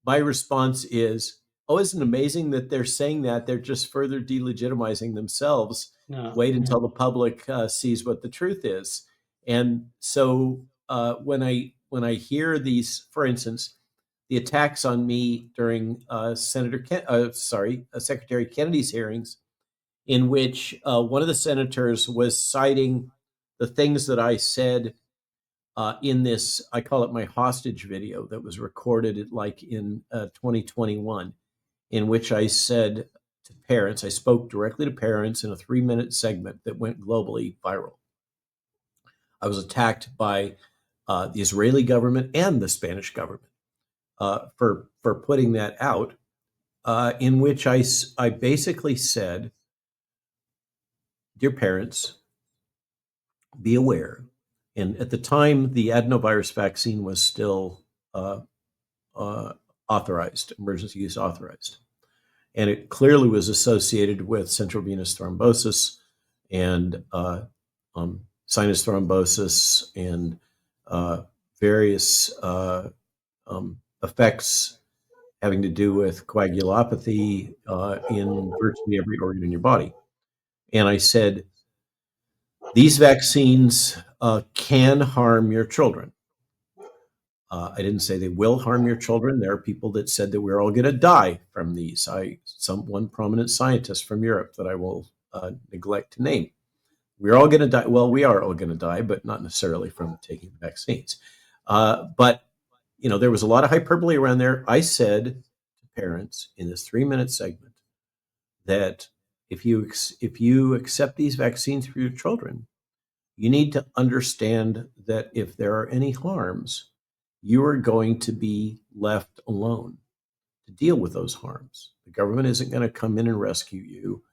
my response is, oh, isn't it amazing that they're saying that? They're just further delegitimizing themselves. No. Wait until the public sees what the truth is. And so when I hear these, for instance, the attacks on me during Secretary Kennedy's hearings, in which one of the senators was citing the things that I said in this, I call it my hostage video that was recorded in 2021, in which I said to parents, I spoke directly to parents in a 3-minute segment that went globally viral. I was attacked by the Israeli government and the Spanish government for putting that out, in which I basically said, dear parents, be aware. And at the time, the adenovirus vaccine was still authorized, emergency use authorized. And it clearly was associated with central venous thrombosis and sinus thrombosis and various effects having to do with coagulopathy in virtually every organ in your body. And I said, these vaccines can harm your children. I didn't say they will harm your children. There are people that said that we're all going to die from these. One prominent scientist from Europe that I will neglect to name. We're all going to die. Well, we are all going to die, but not necessarily from taking vaccines. But there was a lot of hyperbole around there. I said to parents in this 3-minute segment that if you accept these vaccines for your children, you need to understand that if there are any harms, you are going to be left alone to deal with those harms. The government isn't going to come in and rescue you.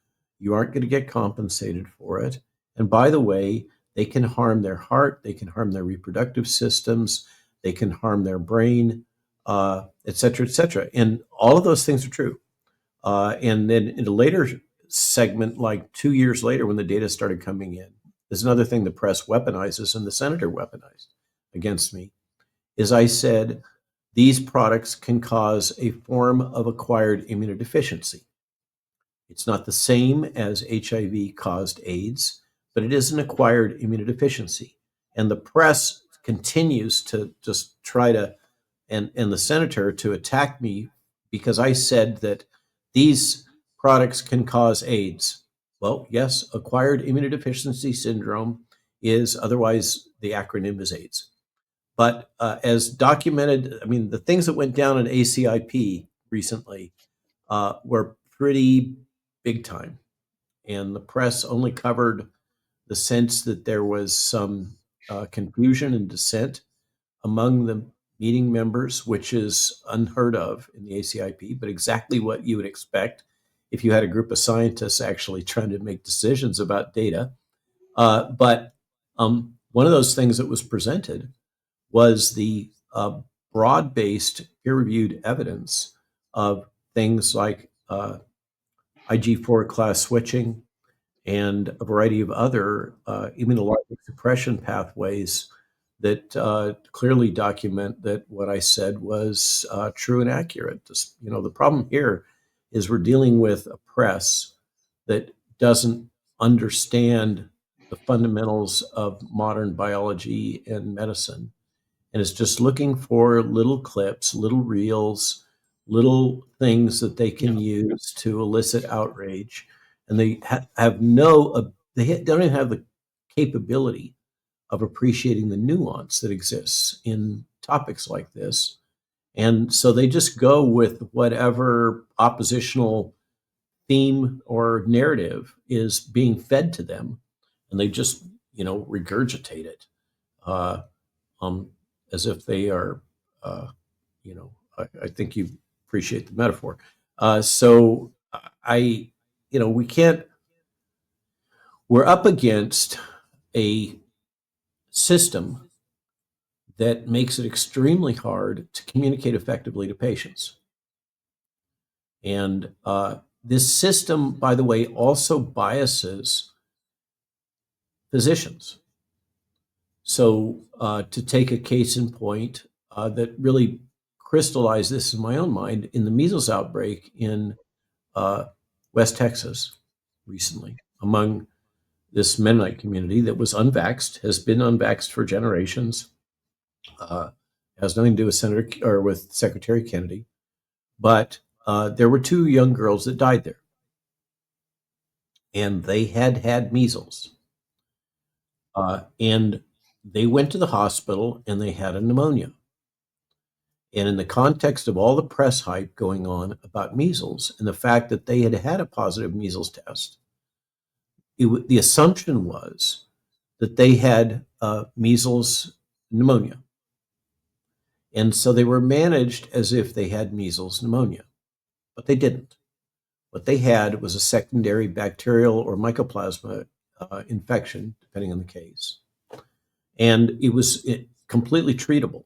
You aren't going to get compensated for it. And by the way, they can harm their heart, they can harm their reproductive systems, they can harm their brain. et cetera, et cetera. And all of those things are true. And then in a later segment, like 2 years later, when the data started coming in, there's another thing the press weaponizes and the senator weaponized against me, is I said, these products can cause a form of acquired immunodeficiency. It's not the same as HIV caused AIDS, but it is an acquired immunodeficiency. And the press continues to just try to, and the senator to attack me because I said that these products can cause AIDS. Well, yes, acquired immunodeficiency syndrome is, otherwise the acronym is AIDS. But as documented, I mean, the things that went down in ACIP recently were pretty big time. And the press only covered the sense that there was some confusion and dissent among the meeting members, which is unheard of in the ACIP, but exactly what you would expect if you had a group of scientists actually trying to make decisions about data. But one of those things that was presented was the broad-based, peer-reviewed evidence of things like IG4 class switching and a variety of other immunologic suppression pathways that clearly document that what I said was true and accurate. The problem here is we're dealing with a press that doesn't understand the fundamentals of modern biology and medicine, and is just looking for little clips, little reels, little things that they can use to elicit outrage, and they have they don't even have the capability of appreciating the nuance that exists in topics like this. And so they just go with whatever oppositional theme or narrative is being fed to them, and they just, regurgitate it uh, um, as if they are, uh, I think you appreciate the metaphor. So I, we can't, we're up against a system that makes it extremely hard to communicate effectively to patients. And this system, by the way, also biases physicians. So to take a case in point that really crystallized this in my own mind, in the measles outbreak in West Texas recently, among this Mennonite community that was unvaxxed, has been unvaxxed for generations, has nothing to do with Senator or with Secretary Kennedy, but there were two young girls that died there, and they had had measles, and they went to the hospital and they had a pneumonia. And in the context of all the press hype going on about measles and the fact that they had had a positive measles test, the assumption was that they had measles pneumonia. And so they were managed as if they had measles pneumonia, but they didn't. What they had was a secondary bacterial or mycoplasma infection, depending on the case. And it was completely treatable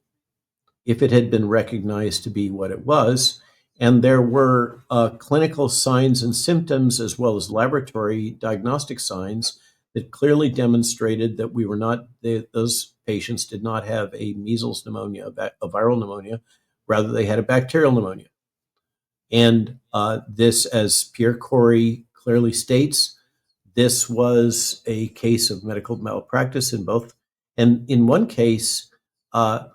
if it had been recognized to be what it was. And there were clinical signs and symptoms, as well as laboratory diagnostic signs, that clearly demonstrated that we were not, those patients did not have a measles pneumonia, a viral pneumonia, rather they had a bacterial pneumonia. And this, as Pierre Corey clearly states, this was a case of medical malpractice in both. And in one case, Aaron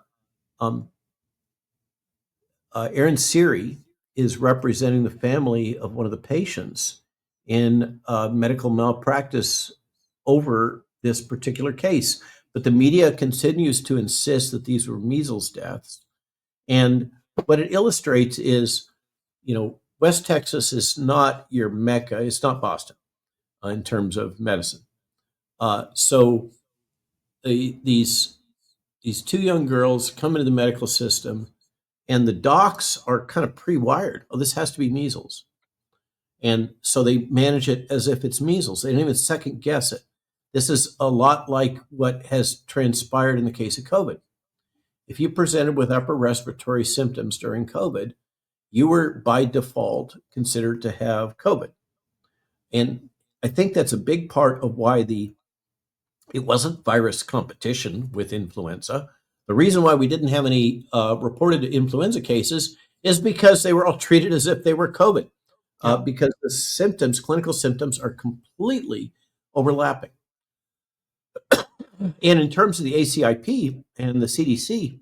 Siri is representing the family of one of the patients in medical malpractice over this particular case. But the media continues to insist that these were measles deaths. And what it illustrates is, West Texas is not your Mecca. It's not Boston in terms of medicine. So these two young girls come into the medical system, and the docs are kind of pre-wired. Oh, this has to be measles. And so they manage it as if it's measles. They don't even second guess it. This is a lot like what has transpired in the case of COVID. if you presented with upper respiratory symptoms during COVID, you were by default considered to have COVID. And I think that's a big part of why it wasn't virus competition with influenza. The reason why we didn't have any reported influenza cases is because they were all treated as if they were COVID, because the symptoms, clinical symptoms, are completely overlapping. And in terms of the ACIP and the CDC,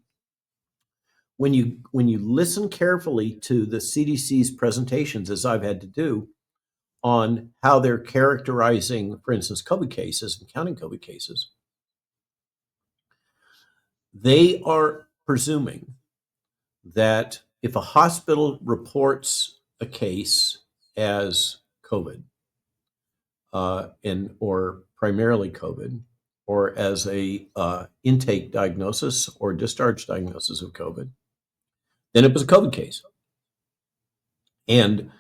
when you listen carefully to the CDC's presentations, as I've had to do, on how they're characterizing, for instance, COVID cases and counting COVID cases, they are presuming that if a hospital reports a case as COVID, or primarily COVID, or as a intake diagnosis or discharge diagnosis of COVID, then it was a COVID case. And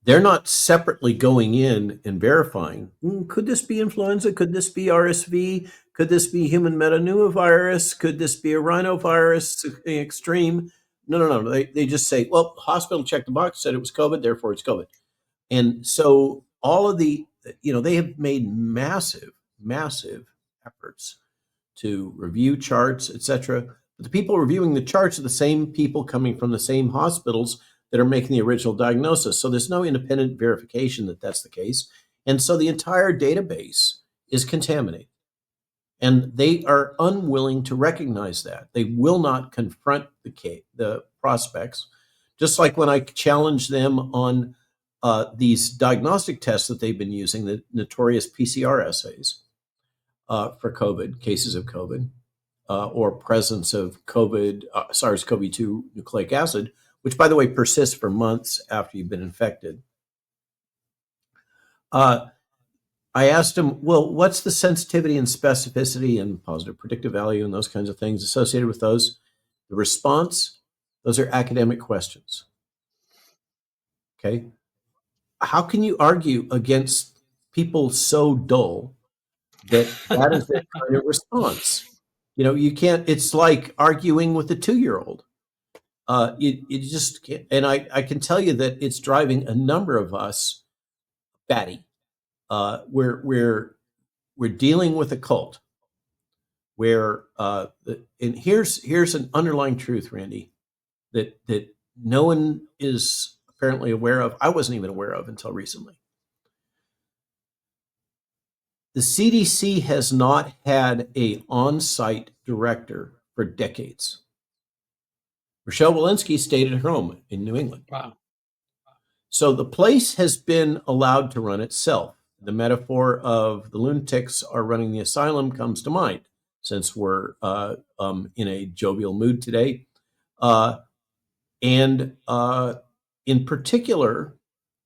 they're not separately going in and verifying, could this be influenza? Could this be RSV? Could this be human metapneumovirus? Could this be a rhinovirus extreme? No. They just say, well, hospital checked the box, said it was COVID, therefore it's COVID. And so all of they have made massive efforts to review charts, etc. But the people reviewing the charts are the same people coming from the same hospitals that are making the original diagnosis. So there's no independent verification that that's the case. And so the entire database is contaminated. And they are unwilling to recognize that. They will not confront the prospects. Just like when I challenge them on these diagnostic tests that they've been using, the notorious PCR assays for COVID, cases of COVID, or presence of COVID, SARS-CoV-2 nucleic acid, which, by the way, persists for months after you've been infected. I asked him, well, what's the sensitivity and specificity and positive predictive value and those kinds of things associated with those? The response, those are academic questions. Okay. How can you argue against people so dull that is their kind of response? You can't, it's like arguing with a 2-year-old. You just can't. And I can tell you that it's driving a number of us batty. We're dealing with a cult where, and here's an underlying truth, Randy, that no one is apparently aware of. I wasn't even aware of until recently. The CDC has not had an on-site director for decades. Rochelle Walensky stayed at home in New England. Wow. So the place has been allowed to run itself. The metaphor of the lunatics are running the asylum comes to mind, since we're in a jovial mood today. And in particular,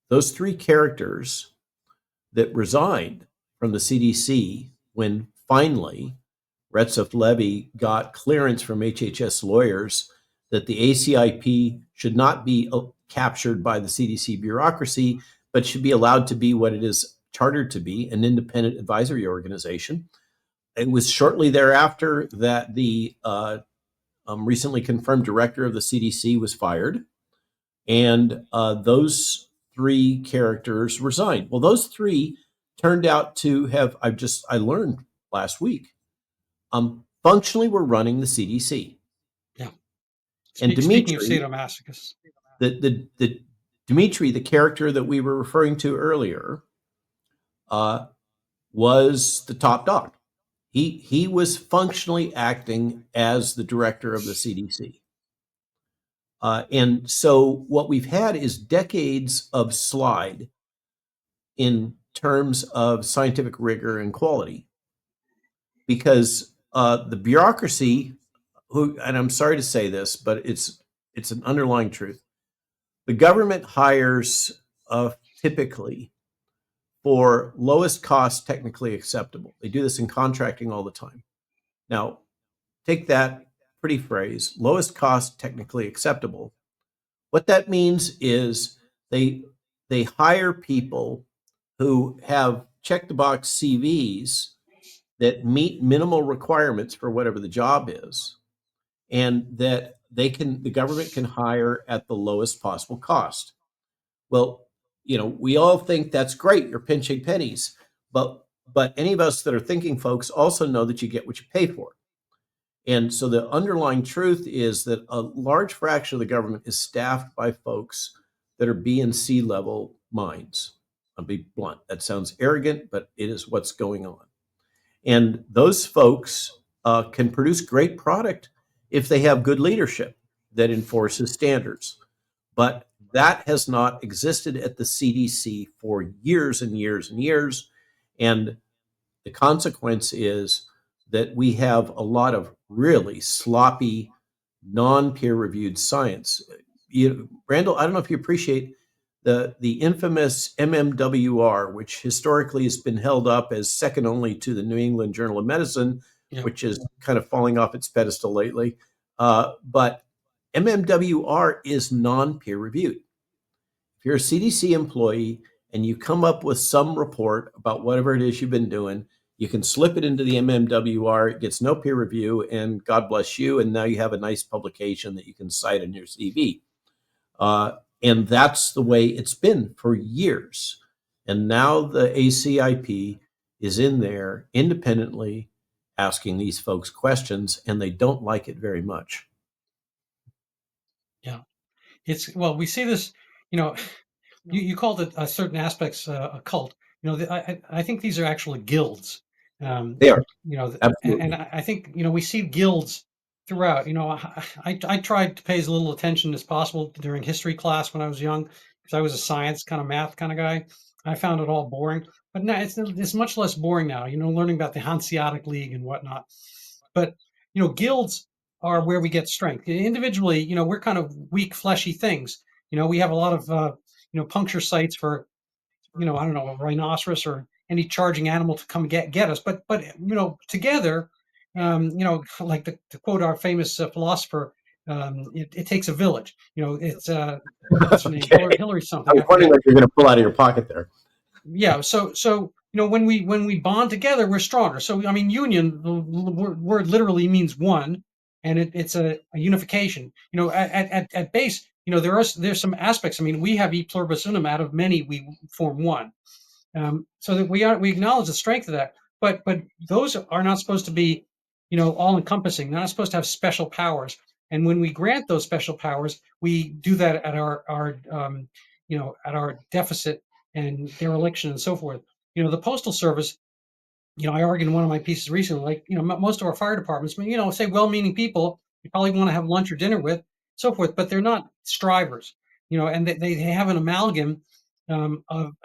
those 3 characters that resigned from the CDC when finally Retzef Levy got clearance from HHS lawyers that the ACIP should not be captured by the CDC bureaucracy, but should be allowed to be what it is chartered to be, an independent advisory organization. It was shortly thereafter that the recently confirmed director of the CDC was fired, and those 3 characters resigned. Well, those 3 turned out to have, I learned last week, functionally were running the CDC. Yeah. And Speaking of Dimitri, sadomasochists, the Dimitri, the character that we were referring to earlier, was the top dog. He was functionally acting as the director of the CDC. And so what we've had is decades of slide in terms of scientific rigor and quality, because the bureaucracy, and I'm sorry to say this, but it's an underlying truth. The government hires typically for lowest cost technically acceptable. They do this in contracting all the time. Now, take that pretty phrase, lowest cost technically acceptable. What that means is they hire people who have check the box CVs that meet minimal requirements for whatever the job is. and that the government can hire at the lowest possible cost. Well, we all think that's great. You're pinching pennies, but any of us that are thinking folks also know that you get what you pay for. And so the underlying truth is that a large fraction of the government is staffed by folks that are B and C level minds. I'll be blunt. That sounds arrogant, but it is what's going on. And those folks can produce great product if they have good leadership that enforces standards. But that has not existed at the CDC for years and years and years. And the consequence is that we have a lot of really sloppy, non-peer reviewed science. Randall, I don't know if you appreciate the infamous MMWR, which historically has been held up as second only to the New England Journal of Medicine, which is kind of falling off its pedestal lately. But MMWR is non-peer reviewed. If you're a CDC employee and you come up with some report about whatever it is you've been doing, you can slip it into the MMWR. It gets no peer review, and God bless you. And now you have a nice publication that you can cite in your CV. And that's the way it's been for years. And now the ACIP is in there independently asking these folks questions, and they don't like it very much. Yeah. Well, we see this, you called it certain aspects a cult. I think these are actually guilds. They are. And Absolutely. I think, we see guilds throughout. I tried to pay as little attention as possible during history class when I was young, because I was a science kind of math kind of guy. I found it all boring. But now it's much less boring now, learning about the Hanseatic League and whatnot. But, guilds are where we get strength. Individually, we're kind of weak, fleshy things. We have a lot of, puncture sites for, I don't know, a rhinoceros or any charging animal to come get us. But together, like to quote our famous philosopher, it takes a village. It's what's her name, Okay. Hillary I something, was I wondering forget. what you're going to pull out of your pocket there. Yeah, so when we bond together, we're stronger. So I mean, union, the word literally means one, and it's a unification. At base, there's some aspects. I mean, we have e pluribus unum. Out of many, we form one. So that we acknowledge the strength of that. But those are not supposed to be, all encompassing. They're not supposed to have special powers. And when we grant those special powers, we do that at at our deficit and dereliction and so forth. The postal service. I argued in one of my pieces recently, like, most of our fire departments, say well-meaning people you probably want to have lunch or dinner with, so forth, but they're not strivers, and they have an amalgam of,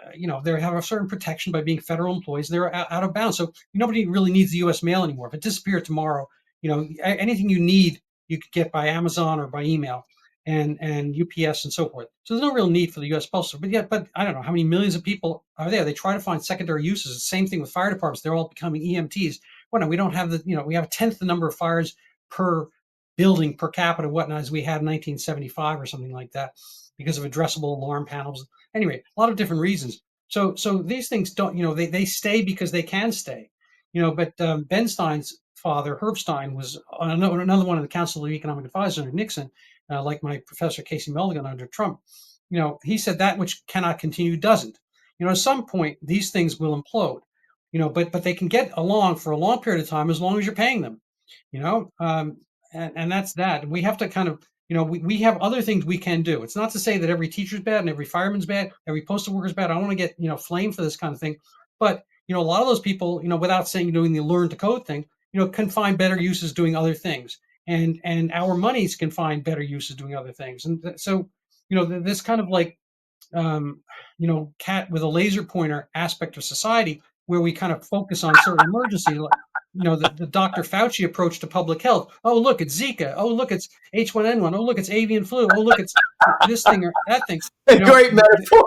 they have a certain protection by being federal employees. They're out of bounds. So nobody really needs the U.S. mail anymore. If it disappeared tomorrow, anything you need, you could get by Amazon or by email and UPS and so forth. So there's no real need for the U.S. Postal. But I don't know how many millions of people are there. They try to find secondary uses. The same thing with fire departments. They're all becoming EMTs. Well, no, we don't have we have a tenth the number of fires per building per capita, whatnot, as we had in 1975 or something like that, because of addressable alarm panels. Anyway, a lot of different reasons. So these things don't, they stay because they can stay. But Ben Stein's father, Herb Stein, was another one of the Council of Economic Advisors under Nixon, like my professor Casey Mulligan under Trump. He said that which cannot continue doesn't. At some point these things will implode. But they can get along for a long period of time as long as you're paying them. You know, um, and that's that. We have to kind of, we have other things we can do. It's not to say that every teacher's bad and every fireman's bad, every postal worker's bad. I don't want to get, flamed for this kind of thing. But, a lot of those people, without saying doing the learn to code thing, can find better uses doing other things. And our monies can find better uses doing other things. And so, this kind of like, um, cat with a laser pointer aspect of society where we kind of focus on certain emergency, like, the Dr. Fauci approach to public health. Oh, look, it's Zika. Oh, look, it's H1N1. Oh, look, it's avian flu. Oh, look, it's this thing or that thing. A great metaphor.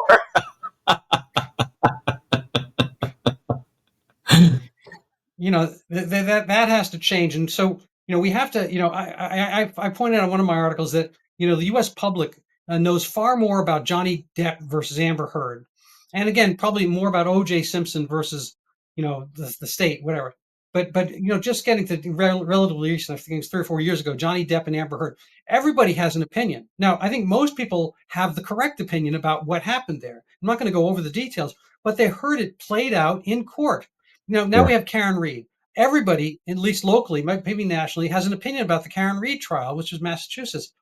That has to change. And so, we have to, I pointed out in one of my articles that, the U.S. public knows far more about Johnny Depp versus Amber Heard. And again, probably more about O.J. Simpson versus, the state, whatever, but just getting to relatively recent, I think it was 3 or 4 years ago, Johnny Depp and Amber Heard. Everybody has an opinion. Now, I think most people have the correct opinion about what happened there. I'm not going to go over the details, but they heard it played out in court. Now Yeah. we have Karen Reed. Everybody, at least locally, maybe nationally, has an opinion about the Karen Reed trial, which is Massachusetts.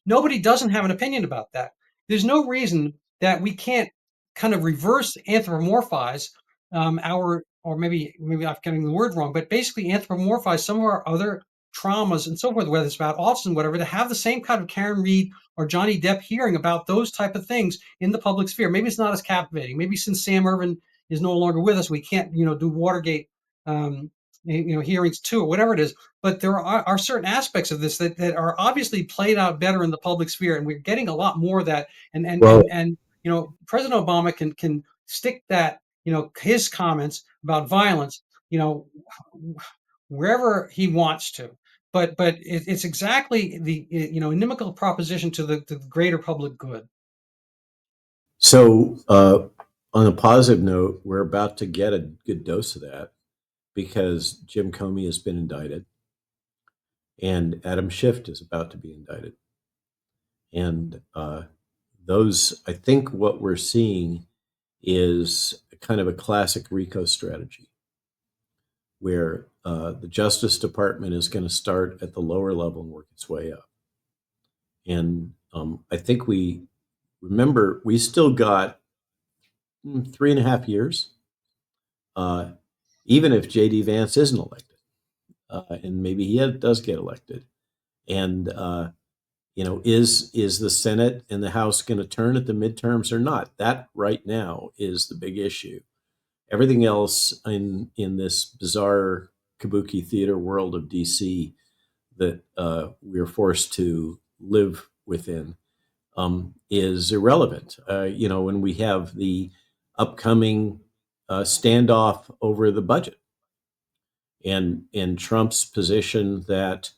Nobody doesn't have an opinion about that. There's no reason that we can't kind of reverse anthropomorphize or maybe I'm getting the word wrong, but basically anthropomorphize some of our other traumas and so forth, whether it's about autism, whatever, to have the same kind of Karen Reed or Johnny Depp hearing about those type of things in the public sphere. Maybe it's not as captivating. Maybe since Sam Ervin is no longer with us, we can't, do Watergate, hearings too, or whatever it is. But there are certain aspects of this that are obviously played out better in the public sphere, and we're getting a lot more of that. Well, And President Obama can stick that, his comments about violence, you know, wherever he wants to. But it's exactly the inimical proposition to the greater public good. so on a positive note, we're about to get a good dose of that because Jim Comey has been indicted and Adam Schiff is about to be indicted. And those, I think what we're seeing is kind of a classic RICO strategy where the Justice Department is going to start at the lower level and work its way up. And I think we still got 3.5 years, even if J.D. Vance isn't elected, and maybe he does get elected. And is the Senate and the House going to turn at the midterms or not? That right now is the big issue. Everything else in this bizarre kabuki theater world of DC that we're forced to live within is irrelevant. When we have the upcoming standoff over the budget and Trump's position that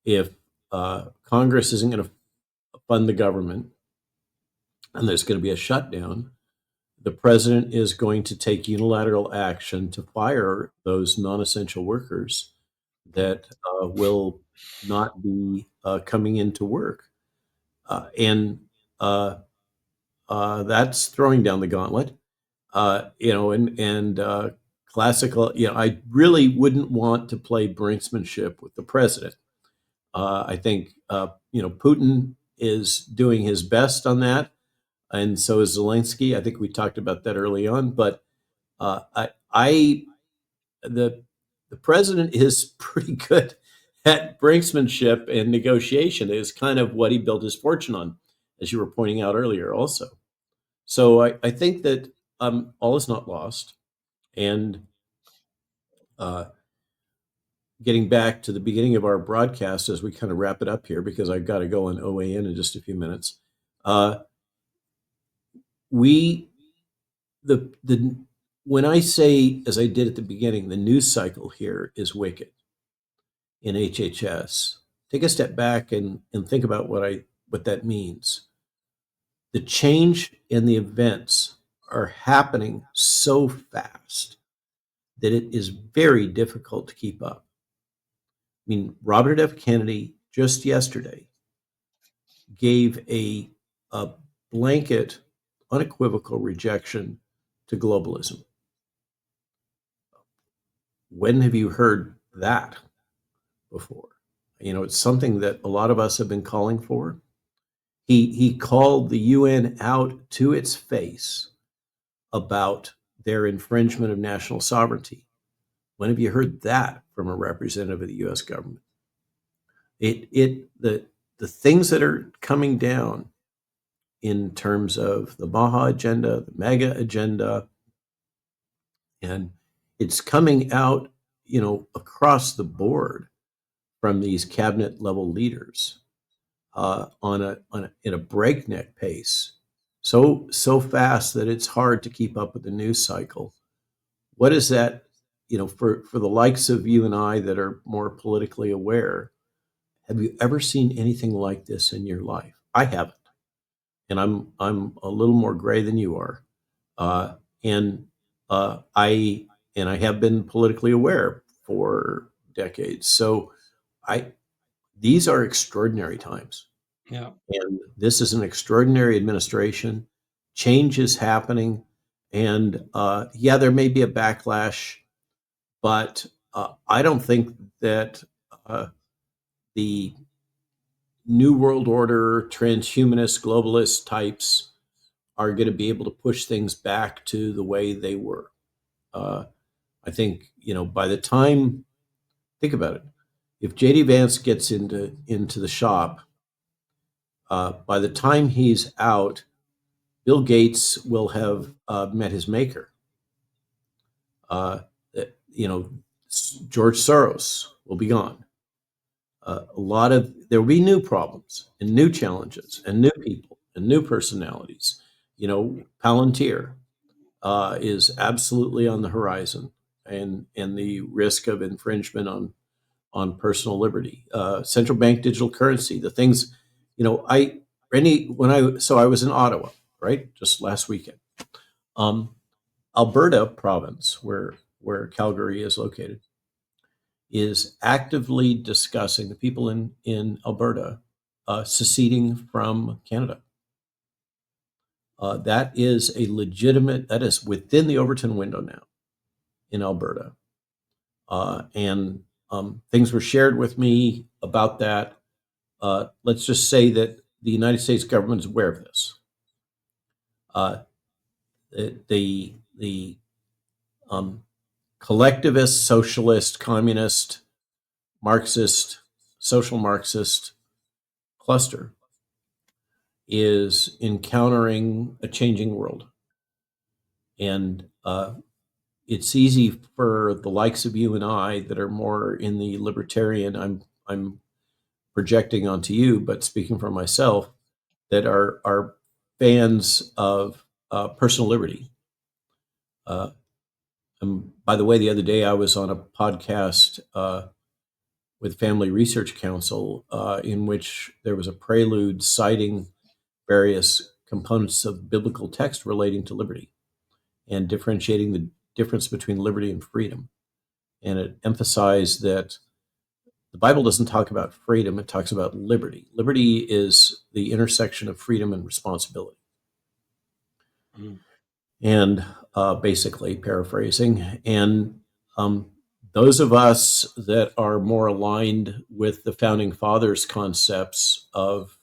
if Congress isn't going to fund the government and there's going to be a shutdown, the president is going to take unilateral action to fire those non-essential workers that will not be coming into work. And that's throwing down the gauntlet. And classical, I really wouldn't want to play brinksmanship with the president. I think, Putin is doing his best on that, and so is Zelensky. I think we talked about that early on, but I the the president is pretty good at brinksmanship and negotiation. Is kind of what he built his fortune on, as you were pointing out earlier, also. So I think that all is not lost, and uh, getting back to the beginning of our broadcast as we kind of wrap it up here, because I've got to go on OAN in just a few minutes. Uh, we the when I say, as I did at the beginning, the news cycle here is wicked in HHS. Take a step back and think about what that means. The change in the events are happening so fast that it is very difficult to keep up. I mean, Robert F. Kennedy just yesterday gave a blanket, unequivocal rejection to globalism. When have you heard that before? It's something that a lot of us have been calling for. He called the UN out to its face about their infringement of national sovereignty. When have you heard that from a representative of the U.S. government? The things that are coming down in terms of the Maha agenda, the MAGA agenda, and it's coming out, across the board from these cabinet level leaders in a breakneck pace, so fast that it's hard to keep up with the news cycle. What is that, for the likes of you and I that are more politically aware? Have you ever seen anything like this in your life? I haven't, and I'm a little more gray than you are, and I have been politically aware for decades. So these are extraordinary times. Yeah. And this is an extraordinary administration. Change is happening. And yeah, there may be a backlash, but I don't think that the New World Order, transhumanist, globalist types are going to be able to push things back to the way they were. I think, by the time, think about it, if JD Vance gets into the shop, by the time he's out, Bill Gates will have met his maker. You know, George Soros will be gone. There will be new problems and new challenges and new people and new personalities. Palantir is absolutely on the horizon, and the risk of infringement on personal liberty. Central bank digital currency, the things, I was in Ottawa, right, just last weekend. Alberta province, where Calgary is located, is actively discussing, the people in Alberta, seceding from Canada. That is within the Overton window now in Alberta. And things were shared with me about that. Let's just say that the United States government is aware of this. The collectivist, socialist, communist, Marxist, social Marxist cluster is encountering a changing world. And it's easy for the likes of you and I that are more in the libertarian, I'm projecting onto you, but speaking for myself, that are fans of personal liberty. By the way, the other day I was on a podcast with Family Research Council in which there was a prelude citing various components of biblical text relating to liberty and differentiating the difference between liberty and freedom. And it emphasized that the Bible doesn't talk about freedom, it talks about liberty. Liberty is the intersection of freedom and responsibility. Mm. And basically, paraphrasing, and those of us that are more aligned with the Founding Fathers' concepts of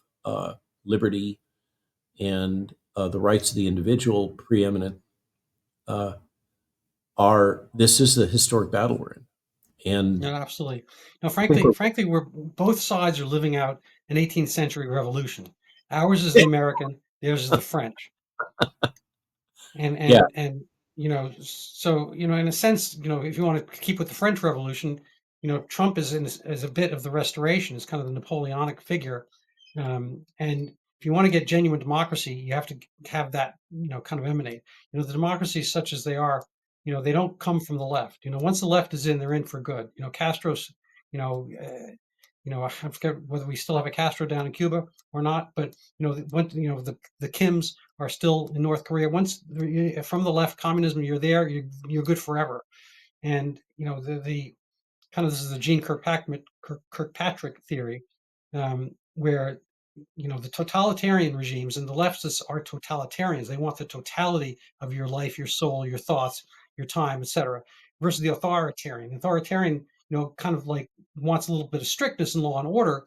liberty and the rights of the individual preeminent, this is the historic battle we're in. And yeah, absolutely. Now, frankly, both sides are living out an 18th century revolution. Ours is the American, theirs is the French. And so in a sense, if you want to keep with the French Revolution, Trump is a bit of the restoration, is kind of the Napoleonic figure. And if you want to get genuine democracy, you have to have that kind of emanate. The democracies such as they are, they don't come from the left. Once the left is in, they're in for good. Castro's, I forget whether we still have a Castro down in Cuba or not, but the Kims are still in North Korea. Once from the left, communism, you're there, you're good forever. And the kind of, this is the Gene Kirkpatrick theory, where the totalitarian regimes, and the leftists are totalitarians. They want the totality of your life, your soul, your thoughts, your time, etc. Versus the authoritarian. The authoritarian, kind of like wants a little bit of strictness and law and order,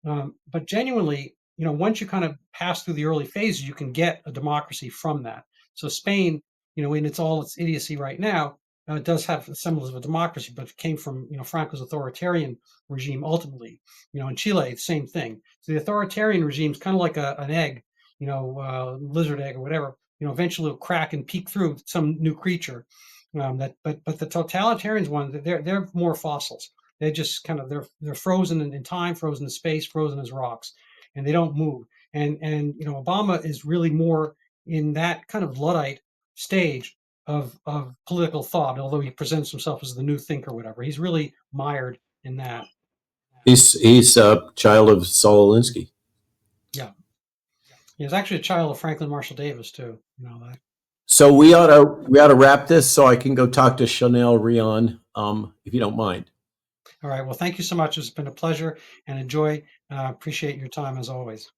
but genuinely, once you kind of pass through the early phases, you can get a democracy from that. So Spain, in all its idiocy right now, does have a semblance of a democracy, but it came from Franco's authoritarian regime ultimately. In Chile, the same thing. So the authoritarian regime is kind of like an egg, lizard egg or whatever. Eventually it'll crack and peek through some new creature. But the totalitarians one, they're more fossils. They just kind of they're frozen in time, frozen in space, frozen as rocks, and they don't move. And Obama is really more in that kind of Luddite stage of political thought, although he presents himself as the new thinker, whatever. He's really mired in that. He's a child of Saul Alinsky. Yeah. He's actually a child of Franklin Marshall Davis too. That. So we ought to wrap this so I can go talk to Chanel Rion. if you don't mind. All right. Well, thank you so much. It's been a pleasure and enjoy. Appreciate your time as always.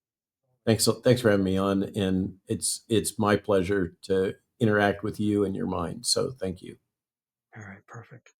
Thanks for having me on, and it's my pleasure to interact with you and your mind. So thank you. All right. Perfect.